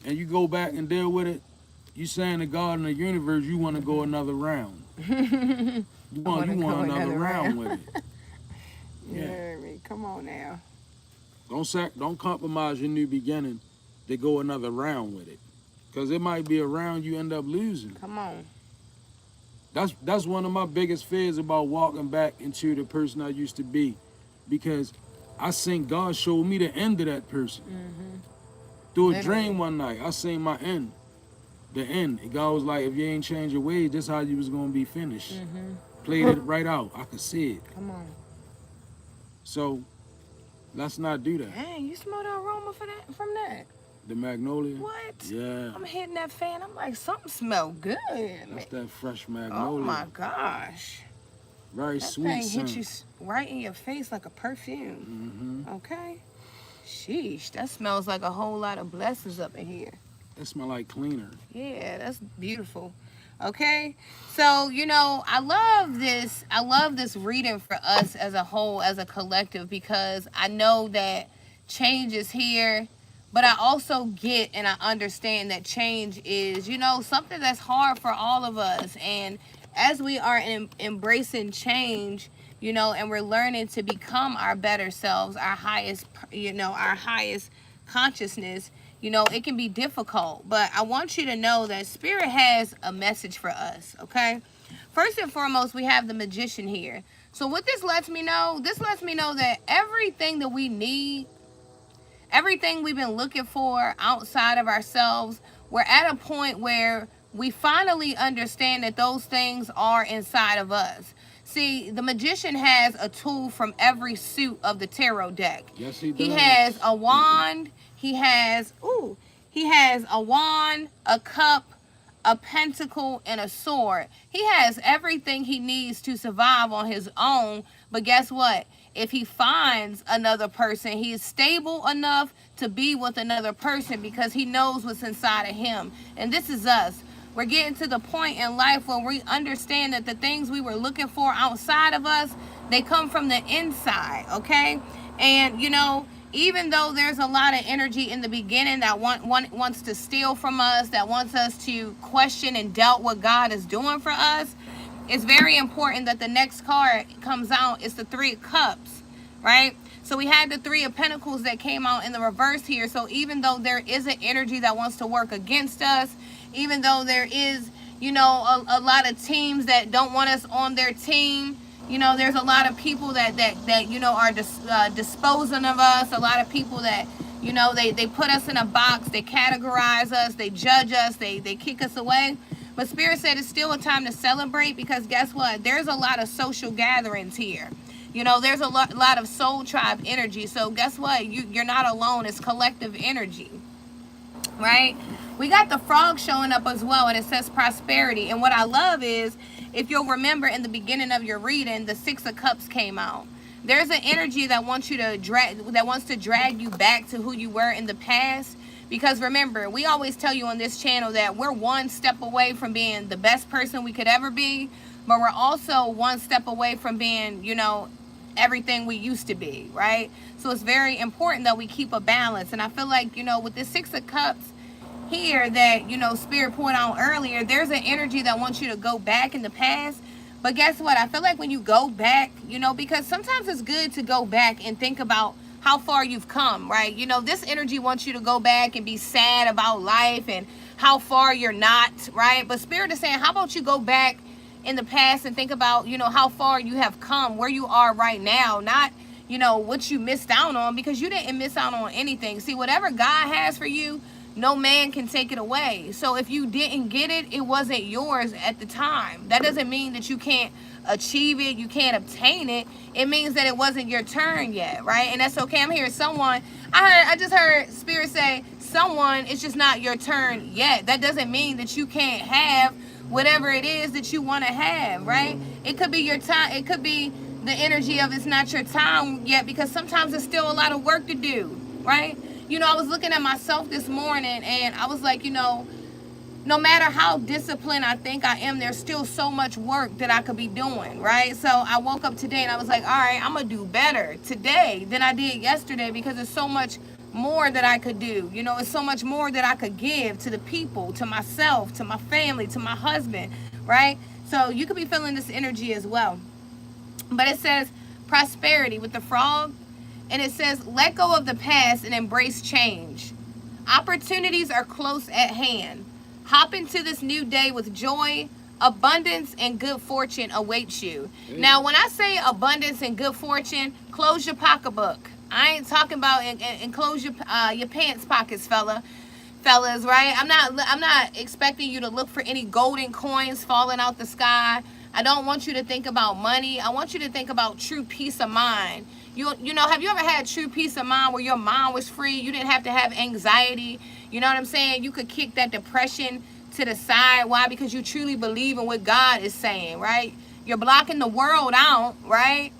and you go back and deal with it, you saying to God and the universe, you want to go another round. You want another round with it. You heard me. Come on now. Don't compromise your new beginning to go another round with it, because it might be a round you end up losing. Come on. That's one of my biggest fears about walking back into the person I used to be, because I seen God showed me the end of that person. Through a Literally. dream one night, I seen my end. The end. God was like, if you ain't change your ways, this how you was gonna be finished. played it right out. I could see it. Come on. So let's not do that. Dang, you smell the aroma from that? The magnolia. What? Yeah. I'm hitting that fan. I'm like, something smell good. That's that fresh magnolia. Oh my gosh. Very That sweet thing scent. hit you right in your face like a perfume. Okay. Sheesh, that smells like a whole lot of blessings up in here. It smell like cleaner. Yeah, that's beautiful. Okay, so I love this reading for us as a whole, as a collective, because I know that change is here, but I also get and I understand that change is something that's hard for all of us. And as we are embracing change, and we're learning to become our better selves, our highest consciousness, it can be difficult. But I want you to know that Spirit has a message for us, okay? First and foremost, we have the Magician here. So what this lets me know that everything that we need, everything we've been looking for outside of ourselves, we're at a point where we finally understand that those things are inside of us. See, the Magician has a tool from every suit of the tarot deck. Yes, he does. He has a wand. He has a wand, a cup, a pentacle, and a sword. He has everything he needs to survive on his own. But guess what? If he finds another person, he is stable enough to be with another person because he knows what's inside of him. And this is us. We're getting to the point in life where we understand that the things we were looking for outside of us, they come from the inside, okay? And, even though there's a lot of energy in the beginning that wants to steal from us, that wants us to question and doubt what God is doing for us, it's very important that the next card comes out is the Three of Cups, right? So we had the Three of Pentacles that came out in the reverse here. So even though there is an energy that wants to work against us, even though there is, a lot of teams that don't want us on their team, there's a lot of people that are disposing of us, a lot of people that, they put us in a box, they categorize us, they judge us, they kick us away. But Spirit said it's still a time to celebrate, because guess what? There's a lot of social gatherings here. There's a lot of soul tribe energy. So guess what? You're not alone. It's collective energy, right? We got the frog showing up as well, and it says prosperity. And what I love is, if you'll remember in the beginning of your reading, the Six of Cups came out. There's an energy that wants to drag you back to who you were in the past. Because remember, we always tell you on this channel that we're one step away from being the best person we could ever be, but we're also one step away from being, everything we used to be, right? So it's very important that we keep a balance. And I feel like, with this Six of Cups here that, Spirit pointed out earlier, there's an energy that wants you to go back in the past. But guess what? I feel like when you go back, because sometimes it's good to go back and think about how far you've come, right? This energy wants you to go back and be sad about life and how far you're not, right? But Spirit is saying, how about you go back in the past and think about, how far you have come, where you are right now, not, what you missed out on, because you didn't miss out on anything. See, whatever God has for you, no man can take it away. So if you didn't get it, it wasn't yours at the time. That doesn't mean that you can't achieve it, you can't obtain it. It means that it wasn't your turn yet, right? And that's okay. I'm hearing someone, I just heard Spirit say, someone, it's just not your turn yet. That doesn't mean that you can't have whatever it is that you want to have, right? It could be your time, it could be the energy of it's not your time yet, because sometimes there's still a lot of work to do, right? I was looking at myself this morning and I was like, no matter how disciplined I think I am, there's still so much work that I could be doing, right? So I woke up today and I was like, all right, I'm going to do better today than I did yesterday, because there's so much more that I could do. It's so much more that I could give to the people, to myself, to my family, to my husband, right? So you could be feeling this energy as well. But it says prosperity with the frog. And it says, let go of the past and embrace change. Opportunities are close at hand. Hop into this new day with joy. Abundance and good fortune awaits you. Now, when I say abundance and good fortune, close your pocketbook. I ain't talking about and close your pants pockets, fellas, right? I'm not expecting you to look for any golden coins falling out the sky. I don't want you to think about money. I want you to think about true peace of mind. You know, have you ever had true peace of mind where your mind was free? You didn't have to have anxiety. You know what I'm saying? You could kick that depression to the side. Why? Because you truly believe in what God is saying, right? You're blocking the world out, right?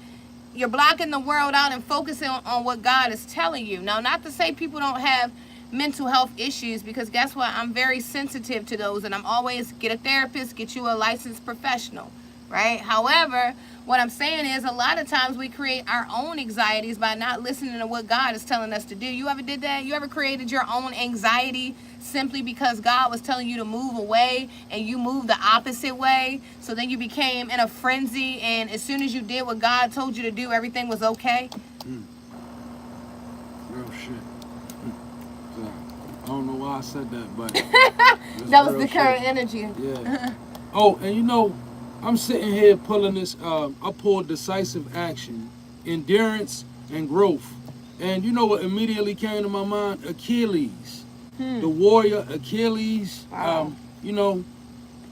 You're blocking the world out and focusing on what God is telling you. Now, not to say people don't have mental health issues, because guess what? I'm very sensitive to those, and I'm always get a therapist, get you a licensed professional, right? However, what I'm saying is a lot of times we create our own anxieties by not listening to what God is telling us to do. You ever did that? You ever created your own anxiety simply because God was telling you to move away and you moved the opposite way? So then you became in a frenzy, and as soon as you did what God told you to do, everything was okay? Real shit. So, I don't know why I said that, but That was the current energy. Yeah. Oh, and you know, I'm sitting here pulling this. I pulled decisive action, endurance, and growth. And you know what immediately came to my mind? Achilles, the warrior Achilles. Wow. You know,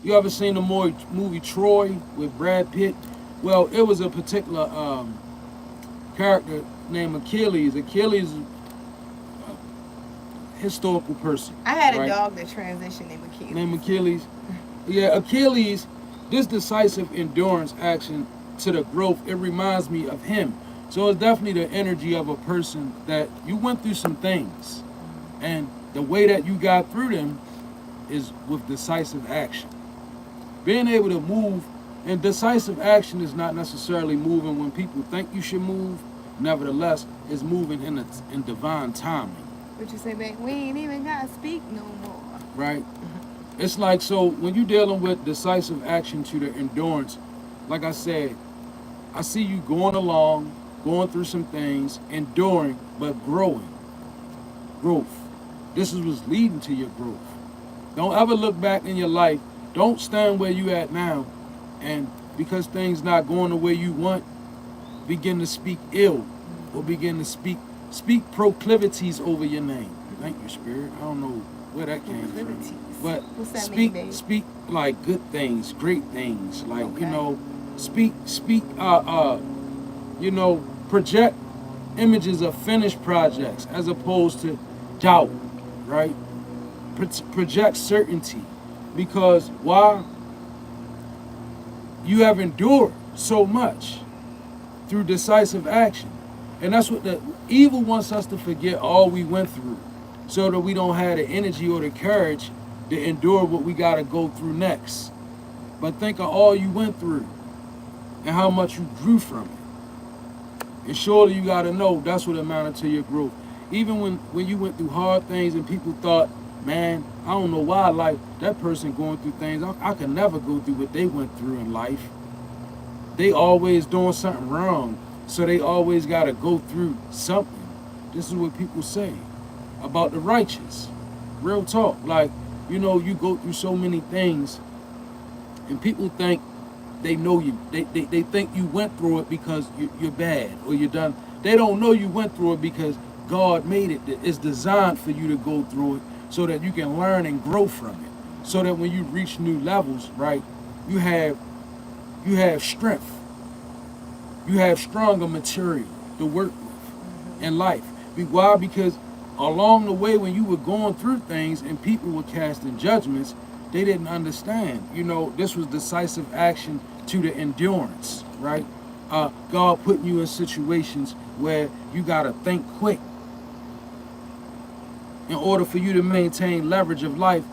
you ever seen the movie Troy with Brad Pitt? Well, it was a particular character named Achilles. Achilles is a historical person. I had a right? dog that transitioned named Achilles. Named Achilles. Yeah, Achilles, this decisive endurance action to the growth, it reminds me of him. So it's definitely the energy of a person that you went through some things, and the way that you got through them is with decisive action. Being able to move, and decisive action is not necessarily moving when people think you should move. Nevertheless, it's moving in divine timing. What you say, babe? We ain't even gotta speak no more. Right? It's like, so when you're dealing with decisive action to the endurance, like I said, I see you going along, going through some things, enduring, but growing. Growth. This is what's leading to your growth. Don't ever look back in your life. Don't stand where you at now, and because things not going the way you want, begin to speak ill, or begin to speak proclivities over your name. Thank you, Spirit. I don't know where that came from. But What's that speak, mean, babe? speak like good things, great things. Like, Okay. you know, speak, you know, project images of finished projects as opposed to doubt, right? Project certainty. Because why? You have endured so much through decisive action. And that's what the evil wants us to forget all we went through, so that we don't have the energy or the courage to endure what we got to go through next. But think of all you went through and how much you grew from it. And surely you got to know that's what amounted to your growth. Even when you went through hard things and people thought, man, I don't know why like that person going through things. I could never go through what they went through in life. They always doing something wrong, so they always got to go through something. This is what people say about the righteous. Real talk. Like, you know, you go through so many things, and people think they know you. They think you went through it because you're bad or you're done. They don't know you went through it because God made it. It's designed for you to go through it so that you can learn and grow from it. So that when you reach new levels, right, you have strength. You have stronger material to work with in life. Why? Because along the way when you were going through things and people were casting judgments, they didn't understand. You know, this was decisive action to the endurance, right? God putting you in situations where you got to think quick. In order for you to maintain leverage of life,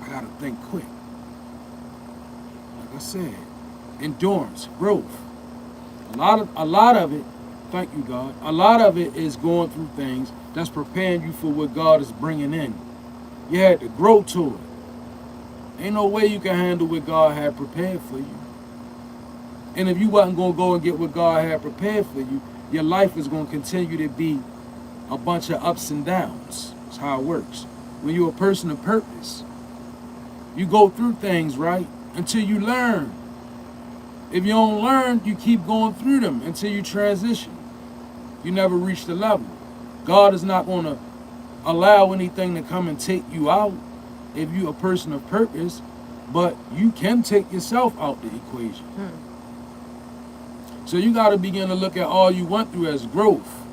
I got to think quick. Like I said, endurance, growth. A lot of it, thank you, God, a lot of it is going through things that's preparing you for what God is bringing in. You had to grow to it. Ain't no way you can handle what God had prepared for you. And if you wasn't going to go and get what God had prepared for you, your life is going to continue to be a bunch of ups and downs. That's how it works. When you're a person of purpose, you go through things, right, until you learn. If you don't learn, you keep going through them until you transition. You never reach the level. God is not going to allow anything to come and take you out if you're a person of purpose. but you can take yourself out the equation. So you got to begin to look at all you went through as growth.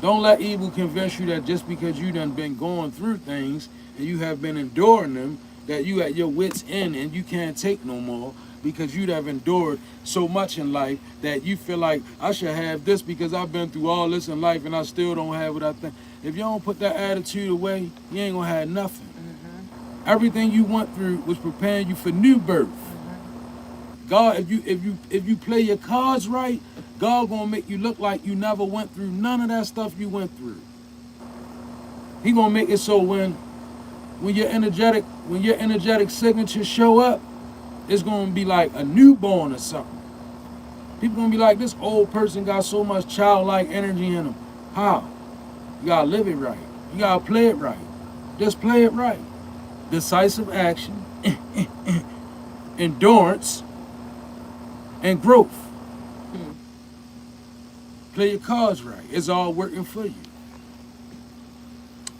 Don't let evil convince you that just because you done been going through things and you have been enduring them, that you at your wit's end and you can't take no more, because you'd have endured so much in life that you feel like I should have this because I've been through all this in life and I still don't have what I think. If you don't put that attitude away, you ain't gonna have nothing. Everything you went through was preparing you for new birth. God, if you play your cards right, God gonna make you look like you never went through none of that stuff you went through. He gonna make it so when your energetic signatures show up, it's gonna be like a newborn or something. People gonna be like, this old person got so much childlike energy in them. How? You gotta live it right. You gotta play it right. Just play it right. Decisive action, endurance, and growth. Play your cards right. It's all working for you.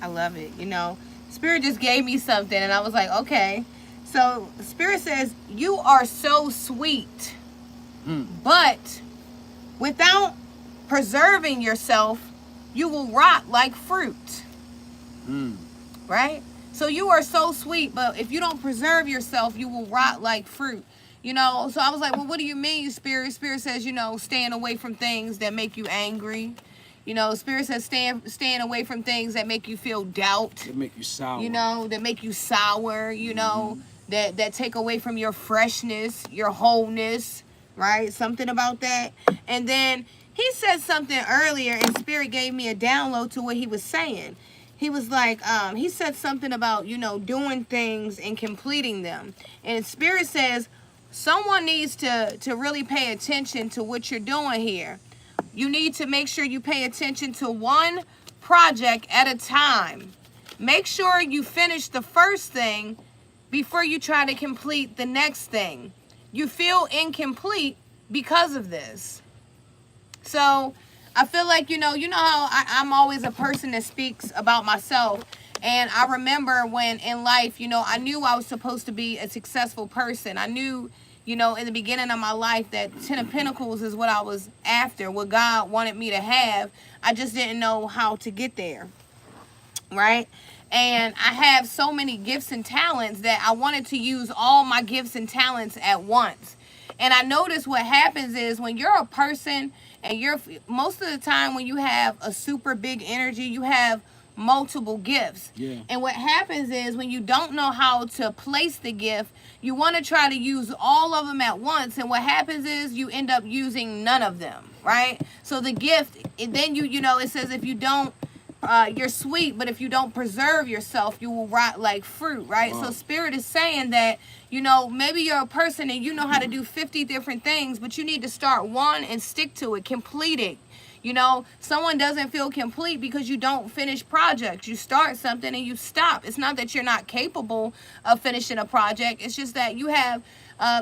I love it. You know, Spirit just gave me something, and I was like, okay. So Spirit says, you are so sweet, but without preserving yourself, you will rot like fruit. Right? So you are so sweet, but if you don't preserve yourself, you will rot like fruit. You know, so I was like, well, what do you mean, Spirit? Spirit says, you know, staying away from things that make you angry. You know, Spirit says staying away from things that make you feel doubt. That make you sour. You know, that make you sour, you know, that take away from your freshness, your wholeness, right? Something about that. And then he said something earlier, and Spirit gave me a download to what he was saying. He was like, he said something about, you know, doing things and completing them. And Spirit says, someone needs to really pay attention to what you're doing here. You need to make sure you pay attention to one project at a time. Make sure you finish the first thing before you try to complete the next thing. You feel incomplete because of this. So I feel like, you know how I'm always a person that speaks about myself. And I remember when in life, you know, I knew I was supposed to be a successful person. I knew, you know, in the beginning of my life that 10 of Pentacles is what I was after, what God wanted me to have. I just didn't know how to get there, right? And I have so many gifts and talents that I wanted to use all my gifts and talents at once. And I noticed what happens is when you're a person and most of the time when you have a super big energy, you have multiple gifts. Yeah. And what happens is when you don't know how to place the gift, you want to try to use all of them at once. And what happens is you end up using none of them, right? So the gift, then you know, it says if you don't, you're sweet, but if you don't preserve yourself, you will rot like fruit, right? Wow. So Spirit is saying that, you know, maybe you're a person and you know how to do 50 different things, but you need to start one and stick to it, complete it. You know, someone doesn't feel complete because you don't finish projects. You start something and you stop. It's not that you're not capable of finishing a project. It's just that you have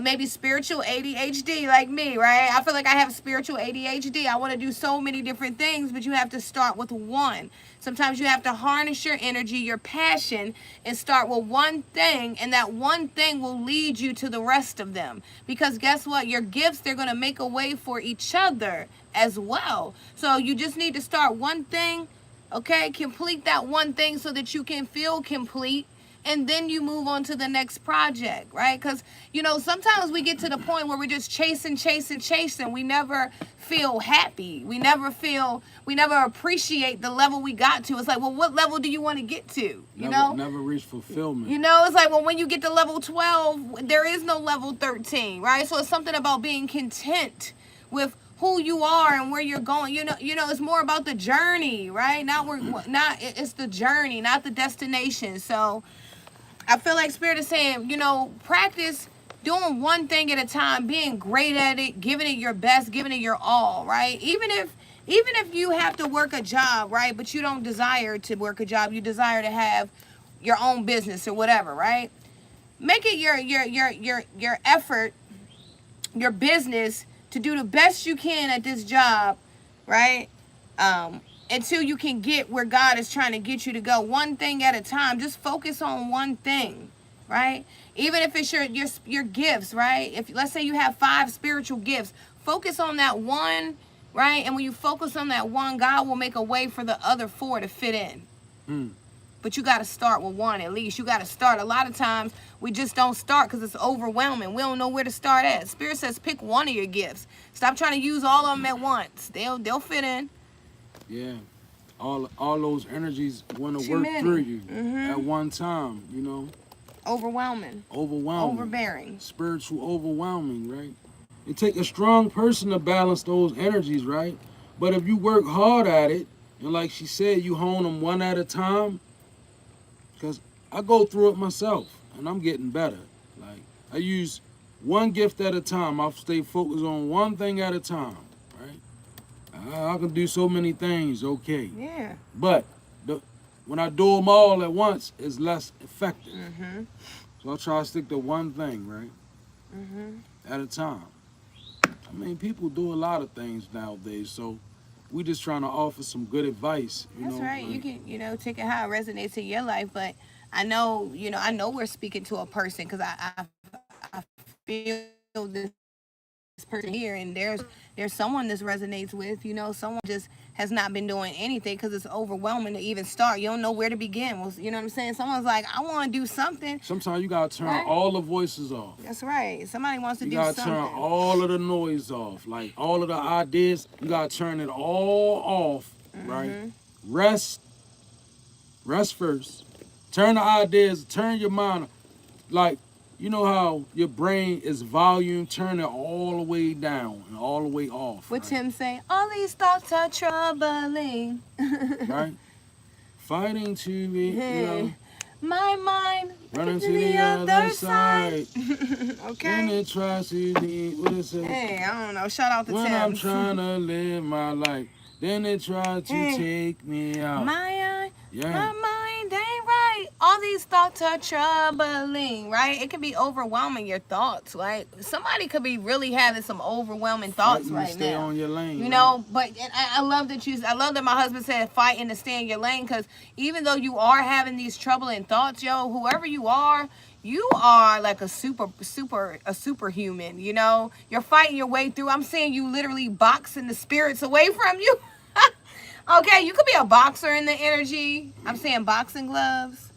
maybe spiritual ADHD like me, right? I feel like I have spiritual ADHD. I want to do so many different things, but you have to start with one. Sometimes you have to harness your energy, your passion, and start with one thing, and that one thing will lead you to the rest of them. Because guess what? Your gifts, they're going to make a way for each other as well. So you just need to start one thing, okay? Complete that one thing so that you can feel complete, and then you move on to the next project, right? Because, you know, sometimes we get to the point where we're just chasing. We never feel happy. We never appreciate the level we got to. It's like, well, what level do you want to get to? Never reach fulfillment. You know, it's like, well, when you get to level 12, there is no level 13, right? So it's something about being content with who you are and where you're going. You know, it's more about the journey, right? It's the journey, not the destination. So I feel like Spirit is saying, you know, practice doing one thing at a time, being great at it, giving it your best, giving it your all, right? Even if you have to work a job, right, but you don't desire to work a job, you desire to have your own business or whatever, right? Make it your effort, your business, to do the best you can at this job, right? Until you can get where God is trying to get you to go. One thing at a time. Just focus on one thing. right? Even if it's your gifts, right? If let's say you have 5 spiritual gifts, focus on that one, right? And when you focus on that one, God will make a way for the other 4 to fit in. Mm. But you got to start with one at least. You got to start. A lot of times we just don't start because it's overwhelming. We don't know where to start at. Spirit says pick one of your gifts. Stop trying to use all of them at once. They'll fit in. Yeah. All those energies want to Too work many. through you Mhm. at one time, you know. Overwhelming. Overwhelming. Overbearing. Spiritual overwhelming, right? It take a strong person to balance those energies, right? But if you work hard at it, and like she said, you hone them one at a time, because I go through it myself, and I'm getting better. Like, I use one gift at a time. I stay focused on one thing at a time, right? I can do so many things, okay. Yeah. But when I do them all at once, it's less effective. Mm-hmm. So I try to stick to one thing, right? Mm-hmm. At a time. I mean, people do a lot of things nowadays, so we just trying to offer some good advice. You That's know, right. like, You can, take it how it resonates in your life, but I know, I know we're speaking to a person because I feel this person here, and there's someone this resonates with. Someone just has not been doing anything because it's overwhelming to even start. You don't know where to begin. Well, you know what I'm saying? Someone's like, I want to do something. Sometimes you gotta turn Right. all the voices off. That's right. Somebody wants to You do gotta something. turn all of the noise off. Like all of the ideas, you gotta turn it all off, right? Rest first. Turn the ideas, turn your mind. Like, you know how your brain is volume, turn it all the way down and all the way off. What right? Tim say? All these thoughts are troubling. Right? Fighting to be, My mind running to the other side. Okay. And it tries to be, what it say? Hey, I don't know. Shout out to When Tim. I'm trying to live my life, then it tried to take me out. My Yeah. mind ain't right. All these thoughts are troubling, right? It can be overwhelming, your thoughts, right? Somebody could be really having some overwhelming thoughts Fighting to right stay now. on your lane. You know, but and I love that I love that my husband said fighting to stay in your lane, because even though you are having these troubling thoughts, whoever you are like a superhuman, You're fighting your way through. I'm saying you literally boxing the spirits away from you. Okay, you could be a boxer in the energy. I'm saying boxing gloves.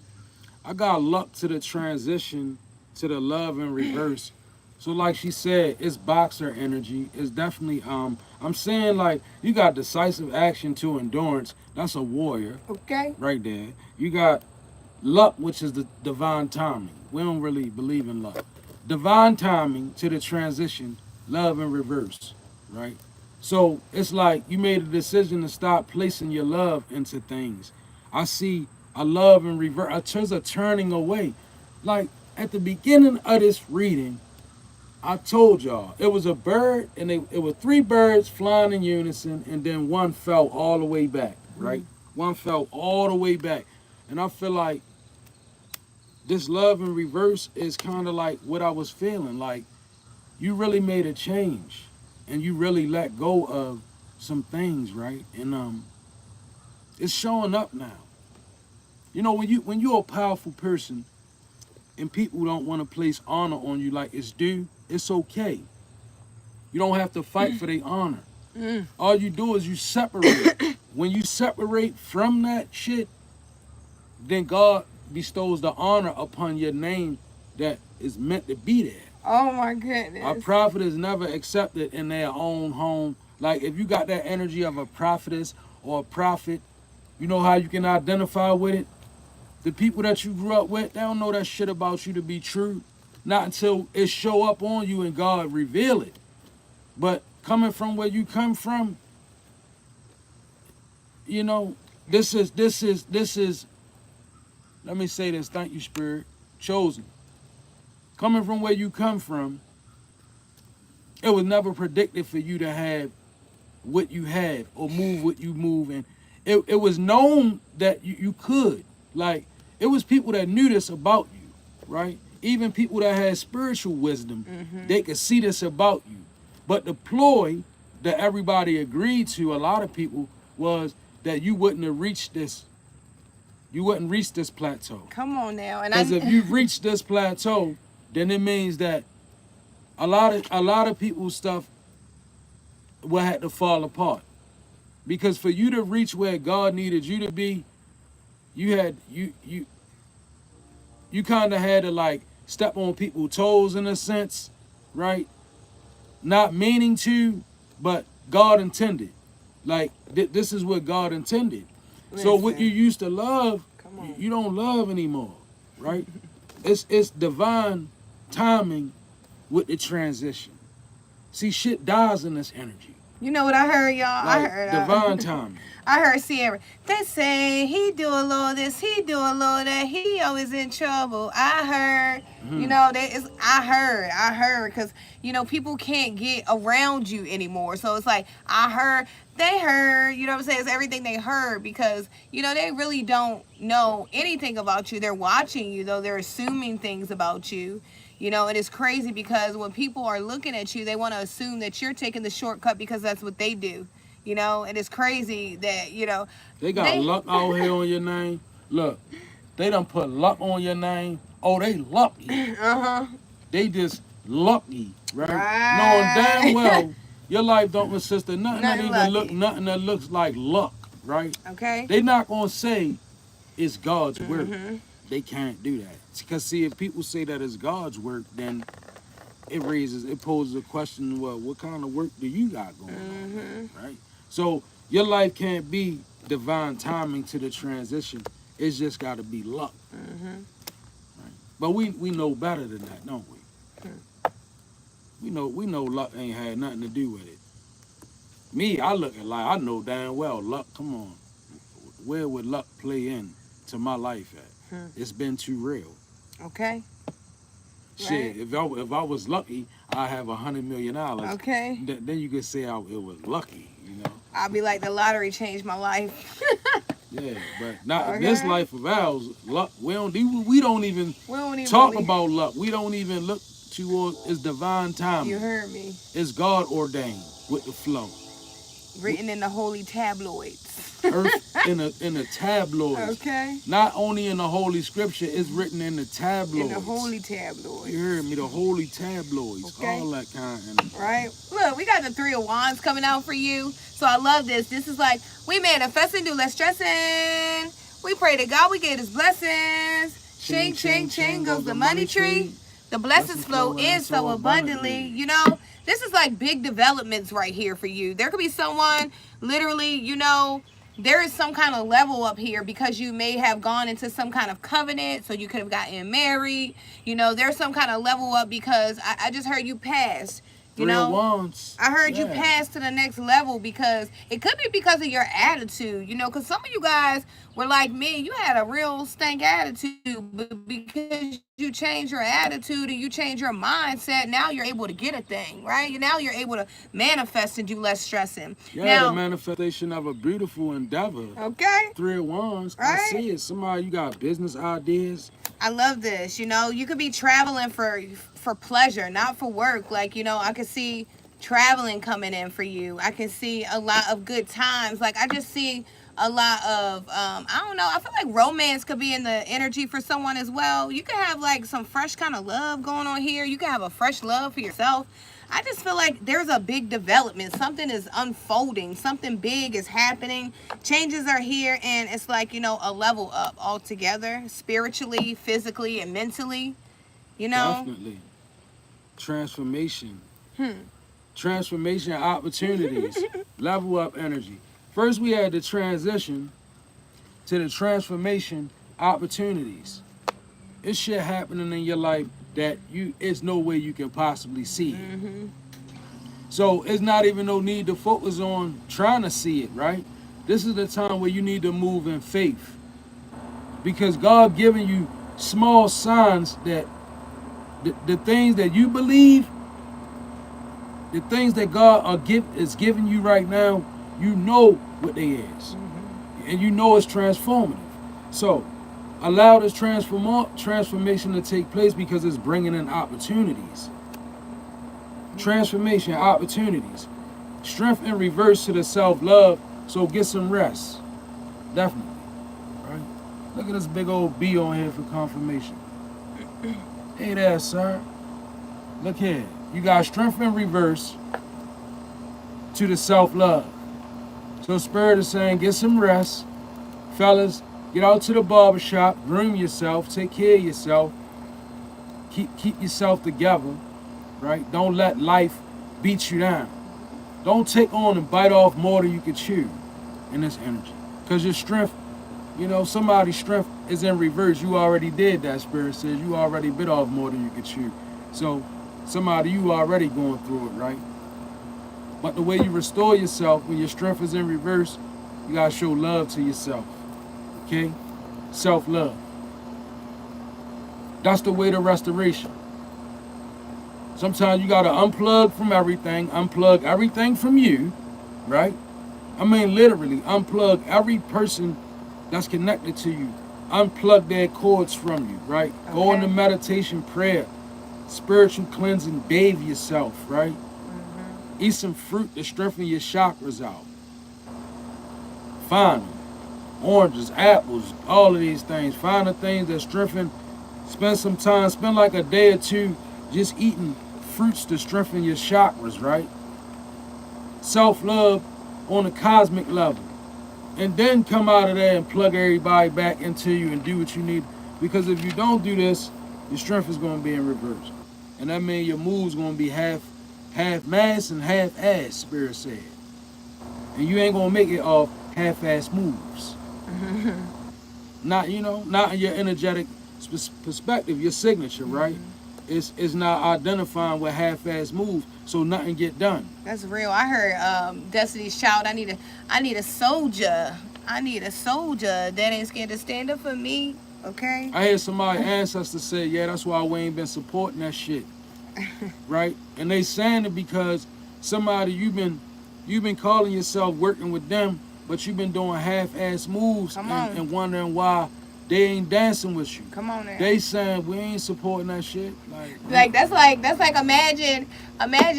I got luck to the transition to the love in reverse. So like she said, it's boxer energy. It's definitely I'm saying, like, you got decisive action to endurance. That's a warrior Okay. right there. You got luck, which is the divine timing. We don't really believe in luck. Divine timing to the transition, love in reverse, right? So it's like you made a decision to stop placing your love into things. I see a love in reverse. There's a turning away. Like at the beginning of this reading, I told y'all it was a bird, and it were 3 birds flying in unison, and then one fell all the way back, right? One fell all the way back. And I feel like this love in reverse is kind of like what I was feeling. Like, you really made a change, and you really let go of some things, right? And it's showing up now. You know, when you're a powerful person and people don't want to place honor on you like it's due, it's okay. You don't have to fight for their honor. All you do is you separate. When you separate from that shit, then God bestows the honor upon your name that is meant to be there. Oh my goodness. A prophet is never accepted in their own home. Like, if you got that energy of a prophetess or a prophet, you know how you can identify with it? The people that you grew up with, they don't know that shit about you to be true. Not until it show up on you and God reveal it. But coming from where you come from, this is, let me say this, thank you, Spirit, chosen. Coming from where you come from, it was never predicted for you to have what you have or move what you move. And it was known that you could. Like, it was people that knew this about you, right? Even people that had spiritual wisdom, they could see this about you. But the ploy that everybody agreed to, a lot of people, was that you wouldn't have reached this you wouldn't reach this plateau. Come on now. And Because if you reach this plateau, then it means that a lot of people's stuff will have to fall apart. Because for you to reach where God needed you to be, you kind of had to like step on people's toes in a sense, right? Not meaning to, but God intended. Like this is what God intended. So what you used to love, you don't love anymore, right? It's divine timing with the transition. See, shit dies in this energy. You know what I heard, y'all? Like, I heard divine timing. I heard Sierra. They say he do a little this, he do a little that, he always in trouble. I heard, you know, I heard, because, you know, people can't get around you anymore. So it's like, I heard, they heard, you know what I'm saying? It's everything they heard because, you know, they really don't know anything about you. They're watching you, though. They're assuming things about you. You know, it is crazy because when people are looking at you, they want to assume that you're taking the shortcut because that's what they do. You know, it is crazy that, you know. They got luck out here on your name. Look, they done put luck on your name. Oh, they lucky. Uh-huh. They just lucky, right? Knowing damn well your life don't consist of nothing that looks like luck, right? Okay. They not gonna say it's God's work. They can't do that. Because see, if people say that it's God's work, then it poses a question, well, what kind of work do you got going on, right? So your life can't be divine timing to the transition. It's just got to be luck. Right? But we know better than that, don't we? We know luck ain't had nothing to do with it. Me, I look at life, I know damn well luck, come on. Where would luck play in to my life at? It's been too real. Okay. Shit, if I was lucky, I'd have $100 million. Okay. Then you could say it was lucky, you know. I'll be like, the lottery changed my life. Yeah, but not in this life of ours. Luck. We don't even talk about luck. We don't even look toward it's divine timing. You heard me. It's God ordained with the flow. Written in the holy tabloids. Earth in the tabloids. Okay. Not only in the holy scripture, it's written in the tabloids. In the holy tabloids. You heard me, the holy tabloids. Okay. All that kind of. Right. Look, we got the 3 of Wands coming out for you. So I love this. This is like, we manifesting, do less stressing. We pray to God, we get his blessings. Ching, ching, ching goes the money tree. The blessings flow in so abundantly. You know, this is like big developments right here for you. There could be someone literally, you know, there is some kind of level up here because you may have gone into some kind of covenant, so you could have gotten married. You know, there's some kind of level up because I just heard you pass. You know, I heard you pass to the next level because it could be because of your attitude, you know, because some of you guys were like me. You had a real stank attitude, but because you change your attitude and you change your mindset, now you're able to get a thing, right? Now you're able to manifest and do less stressing. Yeah, now, the manifestation of a beautiful endeavor. Okay. 3 of Wands. Right. I see it. Somebody, you got business ideas. I love this. You know, you could be traveling for pleasure, not for work. Like, you know, I could see traveling coming in for you. I can see a lot of good times. Like, I just see a lot of, I don't know, I feel like romance could be in the energy for someone as well. You could have like some fresh kind of love going on here. You could have a fresh love for yourself. I just feel like there's a big development. Something is unfolding. Something big is happening. Changes are here, and it's like, you know, a level up altogether, spiritually, physically, and mentally. You know? Definitely. Transformation. Transformation opportunities. Level up energy. First, we had the transition to the transformation opportunities. It's shit happening in your life that it's no way you can possibly see it. So it's not even no need to focus on trying to see it, right? This is the time where you need to move in faith. Because God giving you small signs that the things that you believe, the things that God is giving you right now, you know what they is. And you know it's transformative. So allow this transformation to take place because it's bringing in opportunities. Transformation, opportunities. Strength in reverse to the self-love, so get some rest. Definitely. Right? Look at this big old B on here for confirmation. Hey there, sir. Look here. You got strength in reverse to the self-love. So Spirit is saying, get some rest. Fellas, get out to the barbershop, groom yourself, take care of yourself, keep yourself together, right? Don't let life beat you down. Don't take on and bite off more than you can chew in this energy. Because your strength, somebody's strength is in reverse. You already did that, Spirit says. You already bit off more than you can chew. So somebody, you already going through it, right? But the way you restore yourself when your strength is in reverse, you got to show love to yourself. Okay? Self-love. That's the way to restoration. Sometimes you got to unplug from everything, unplug everything from you, right? I mean, literally, unplug every person that's connected to you. Unplug their cords from you, right? Okay. Go into meditation, prayer, spiritual cleansing, bathe yourself, right? Mm-hmm. Eat some fruit to strengthen your chakras out. Find them. Oranges, apples, all of these things. Find the things that strengthen. Spend some time, spend like a day or two just eating fruits to strengthen your chakras, right? Self-love on a cosmic level. And then come out of there and plug everybody back into you and do what you need. Because if you don't do this, your strength is going to be in reverse. And that means your moves going to be half mass and half ass, Spirit said. And you ain't going to make it off half-ass moves. Not in your energetic perspective, your signature, right? It's not identifying with half-ass moves, so nothing get done. That's real. I heard Destiny's Child. I need a soldier. I need a soldier that ain't scared to stand up for me. Okay. I heard somebody's ancestors say, yeah, that's why we ain't been supporting that shit, right? And they saying it because somebody you've been calling yourself working with them, but you've been doing half-ass moves and wondering why they ain't dancing with you. Come on now. They saying we ain't supporting that shit. That's like imagine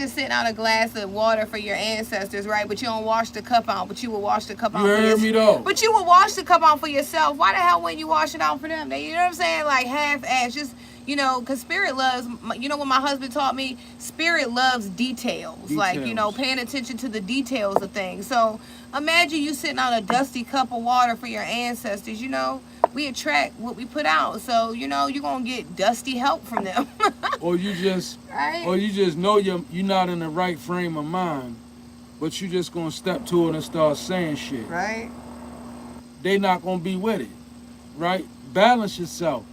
sitting on a glass of water for your ancestors, right? But you don't wash the cup out, but you will wash the cup out. You heard me though. But you will wash the cup out for yourself. Why the hell wouldn't you wash it out for them? You know what I'm saying? Like half-ass, just because Spirit loves, what my husband taught me, Spirit loves details. Like, paying attention to the details of things. So imagine you sitting on a dusty cup of water for your ancestors, we attract what we put out. So, you're going to get dusty help from them. Or you just know you're not in the right frame of mind, but you just going to step to it and start saying shit. Right. They not going to be with it, right? Balance yourself.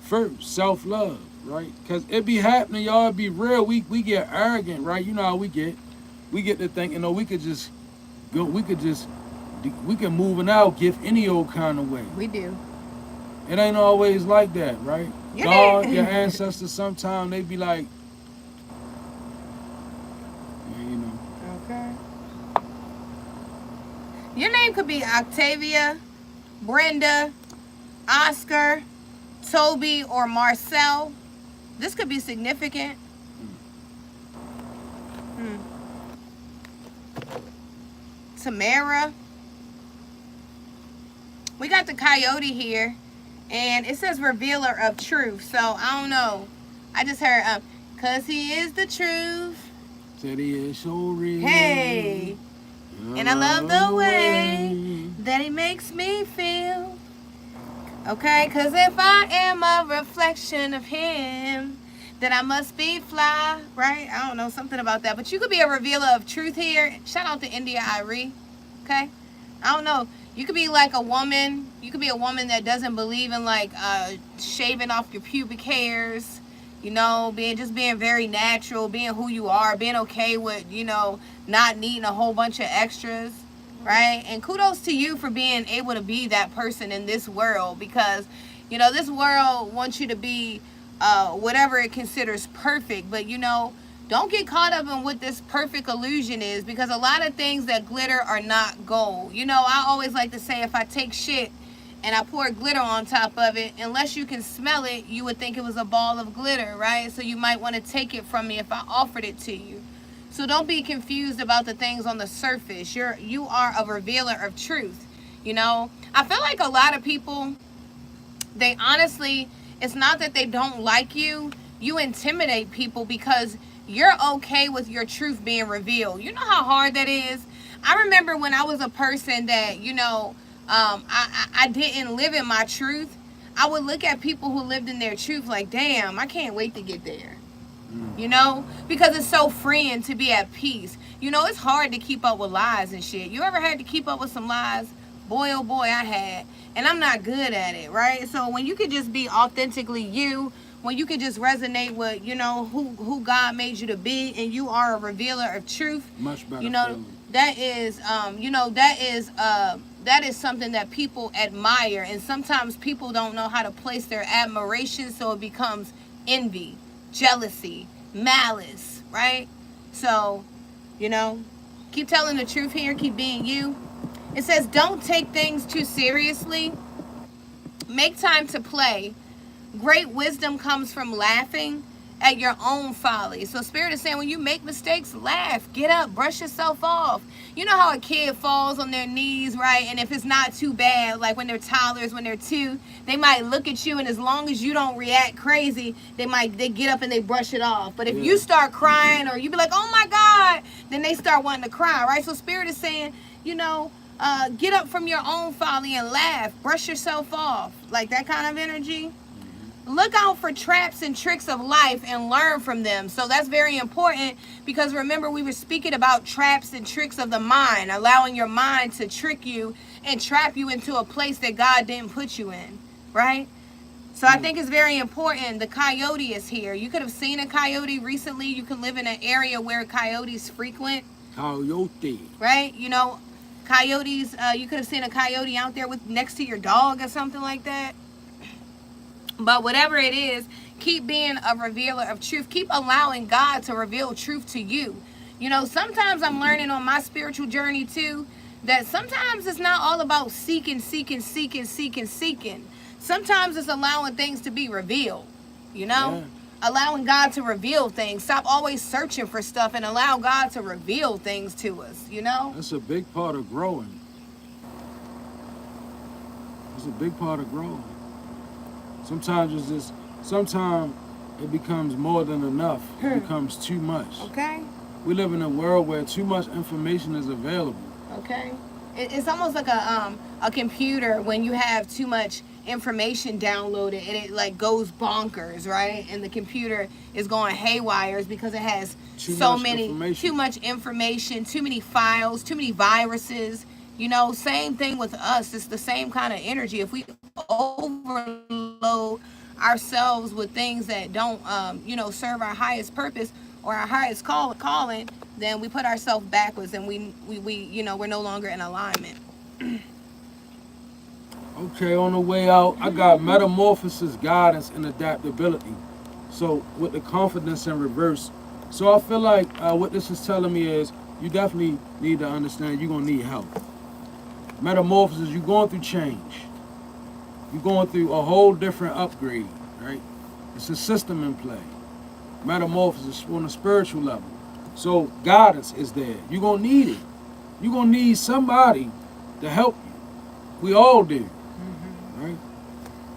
First, self-love, right? Because it be happening, y'all. It be real. We get arrogant, right? You know how we get. We get to thinking, we could just go. We can move and out, give any old kind of way. We do. It ain't always like that, right? God, your ancestors, sometimes they be like, Okay. Your name could be Octavia, Brenda, Oscar, Toby, or Marcel. This could be significant. Tamara. We got the coyote here, and it says revealer of truth. So I don't know. I just heard, cause he is the truth. Said he is so real. Hey, and I love the way that he makes me feel. Okay, cause if I am a reflection of him, then I must be fly, right? I don't know, something about that. But you could be a revealer of truth here. Shout out to India Irie. Okay? I don't know. You could be like a woman. You could be a woman that doesn't believe in like shaving off your pubic hairs. Being very natural, being who you are, being okay with, not needing a whole bunch of extras. Right? And kudos to you for being able to be that person in this world, because this world wants you to be whatever it considers perfect, but don't get caught up in what this perfect illusion is, because a lot of things that glitter are not gold. I always like to say, if I take shit and I pour glitter on top of it, unless you can smell it, you would think it was a ball of glitter, right? So you might want to take it from me if I offered it to you. So don't be confused about the things on the surface. You are a revealer of truth. I feel like a lot of people They honestly, it's not that they don't like you. You intimidate people because you're okay with your truth being revealed. You know how hard that is? I remember when I was a person that, I didn't live in my truth. I would look at people who lived in their truth like, damn, I can't wait to get there. Because it's so freeing to be at peace. It's hard to keep up with lies and shit. You ever had to keep up with some lies? Boy, oh boy, I had. And I'm not good at it, right? So when you could just be authentically you, when you could just resonate with, who God made you to be, and you are a revealer of truth, Much better. That is, that is something that people admire. And sometimes people don't know how to place their admiration, so it becomes envy, jealousy, malice, right? So, keep telling the truth here, keep being you. It says, don't take things too seriously. Make time to play. Great wisdom comes from laughing at your own folly. So Spirit is saying, when you make mistakes, laugh, get up, brush yourself off. You know how a kid falls on their knees, right? And if it's not too bad, like when they're toddlers, when they're 2, they might look at you, and as long as you don't react crazy, they get up and they brush it off. But if you start crying, or you be like, oh my God, then they start wanting to cry, right? So Spirit is saying, get up from your own folly and laugh, brush yourself off, like that kind of energy. Look out for traps and tricks of life and learn from them. So that's very important, because remember, we were speaking about traps and tricks of the mind, allowing your mind to trick you and trap you into a place that God didn't put you in, right? So I think it's very important. The coyote is here. You could have seen a coyote recently. You can live in an area where coyotes frequent. Coyote. Right? Coyotes, you could have seen a coyote out there next to your dog or something like that. But whatever it is, keep being a revealer of truth. Keep allowing God to reveal truth to you. Sometimes I'm learning on my spiritual journey too, that sometimes it's not all about seeking. Sometimes it's allowing things to be revealed, Yeah. Allowing God to reveal things. Stop always searching for stuff and allow God to reveal things to us, That's a big part of growing. It's a big part of growing. Sometimes it becomes more than enough. It becomes too much. Okay. We live in a world where too much information is available. Okay. It's almost like a computer when you have too much information downloaded, and it like goes bonkers, right? And the computer is going haywires because it has too much information, too many files, too many viruses. Same thing with us. It's the same kind of energy. If we overload ourselves with things that don't, serve our highest purpose or our highest calling, then we put ourselves backwards, and we we're no longer in alignment. Okay, on the way out, I got metamorphosis, guidance, and adaptability. So with the confidence in reverse. So I feel like what this is telling me is you definitely need to understand you're going to need help. Metamorphosis, you're going through change. You're going through a whole different upgrade, right? It's a system in play. Metamorphosis on a spiritual level. So guidance is there. You're going to need it. You're going to need somebody to help you. We all do, right?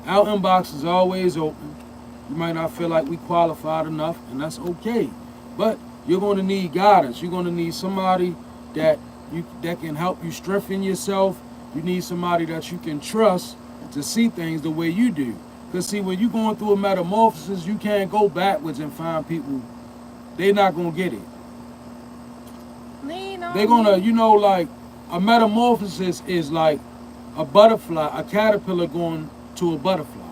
Our inbox is always open. You might not feel like we qualified enough, and that's okay. But you're going to need guidance. You're going to need somebody that can help you strengthen yourself. You need somebody that you can trust to see things the way you do. Because see, when you're going through a metamorphosis, you can't go backwards and find people. They're not going to get it. They're going to, like a metamorphosis is like a butterfly, a caterpillar going to a butterfly.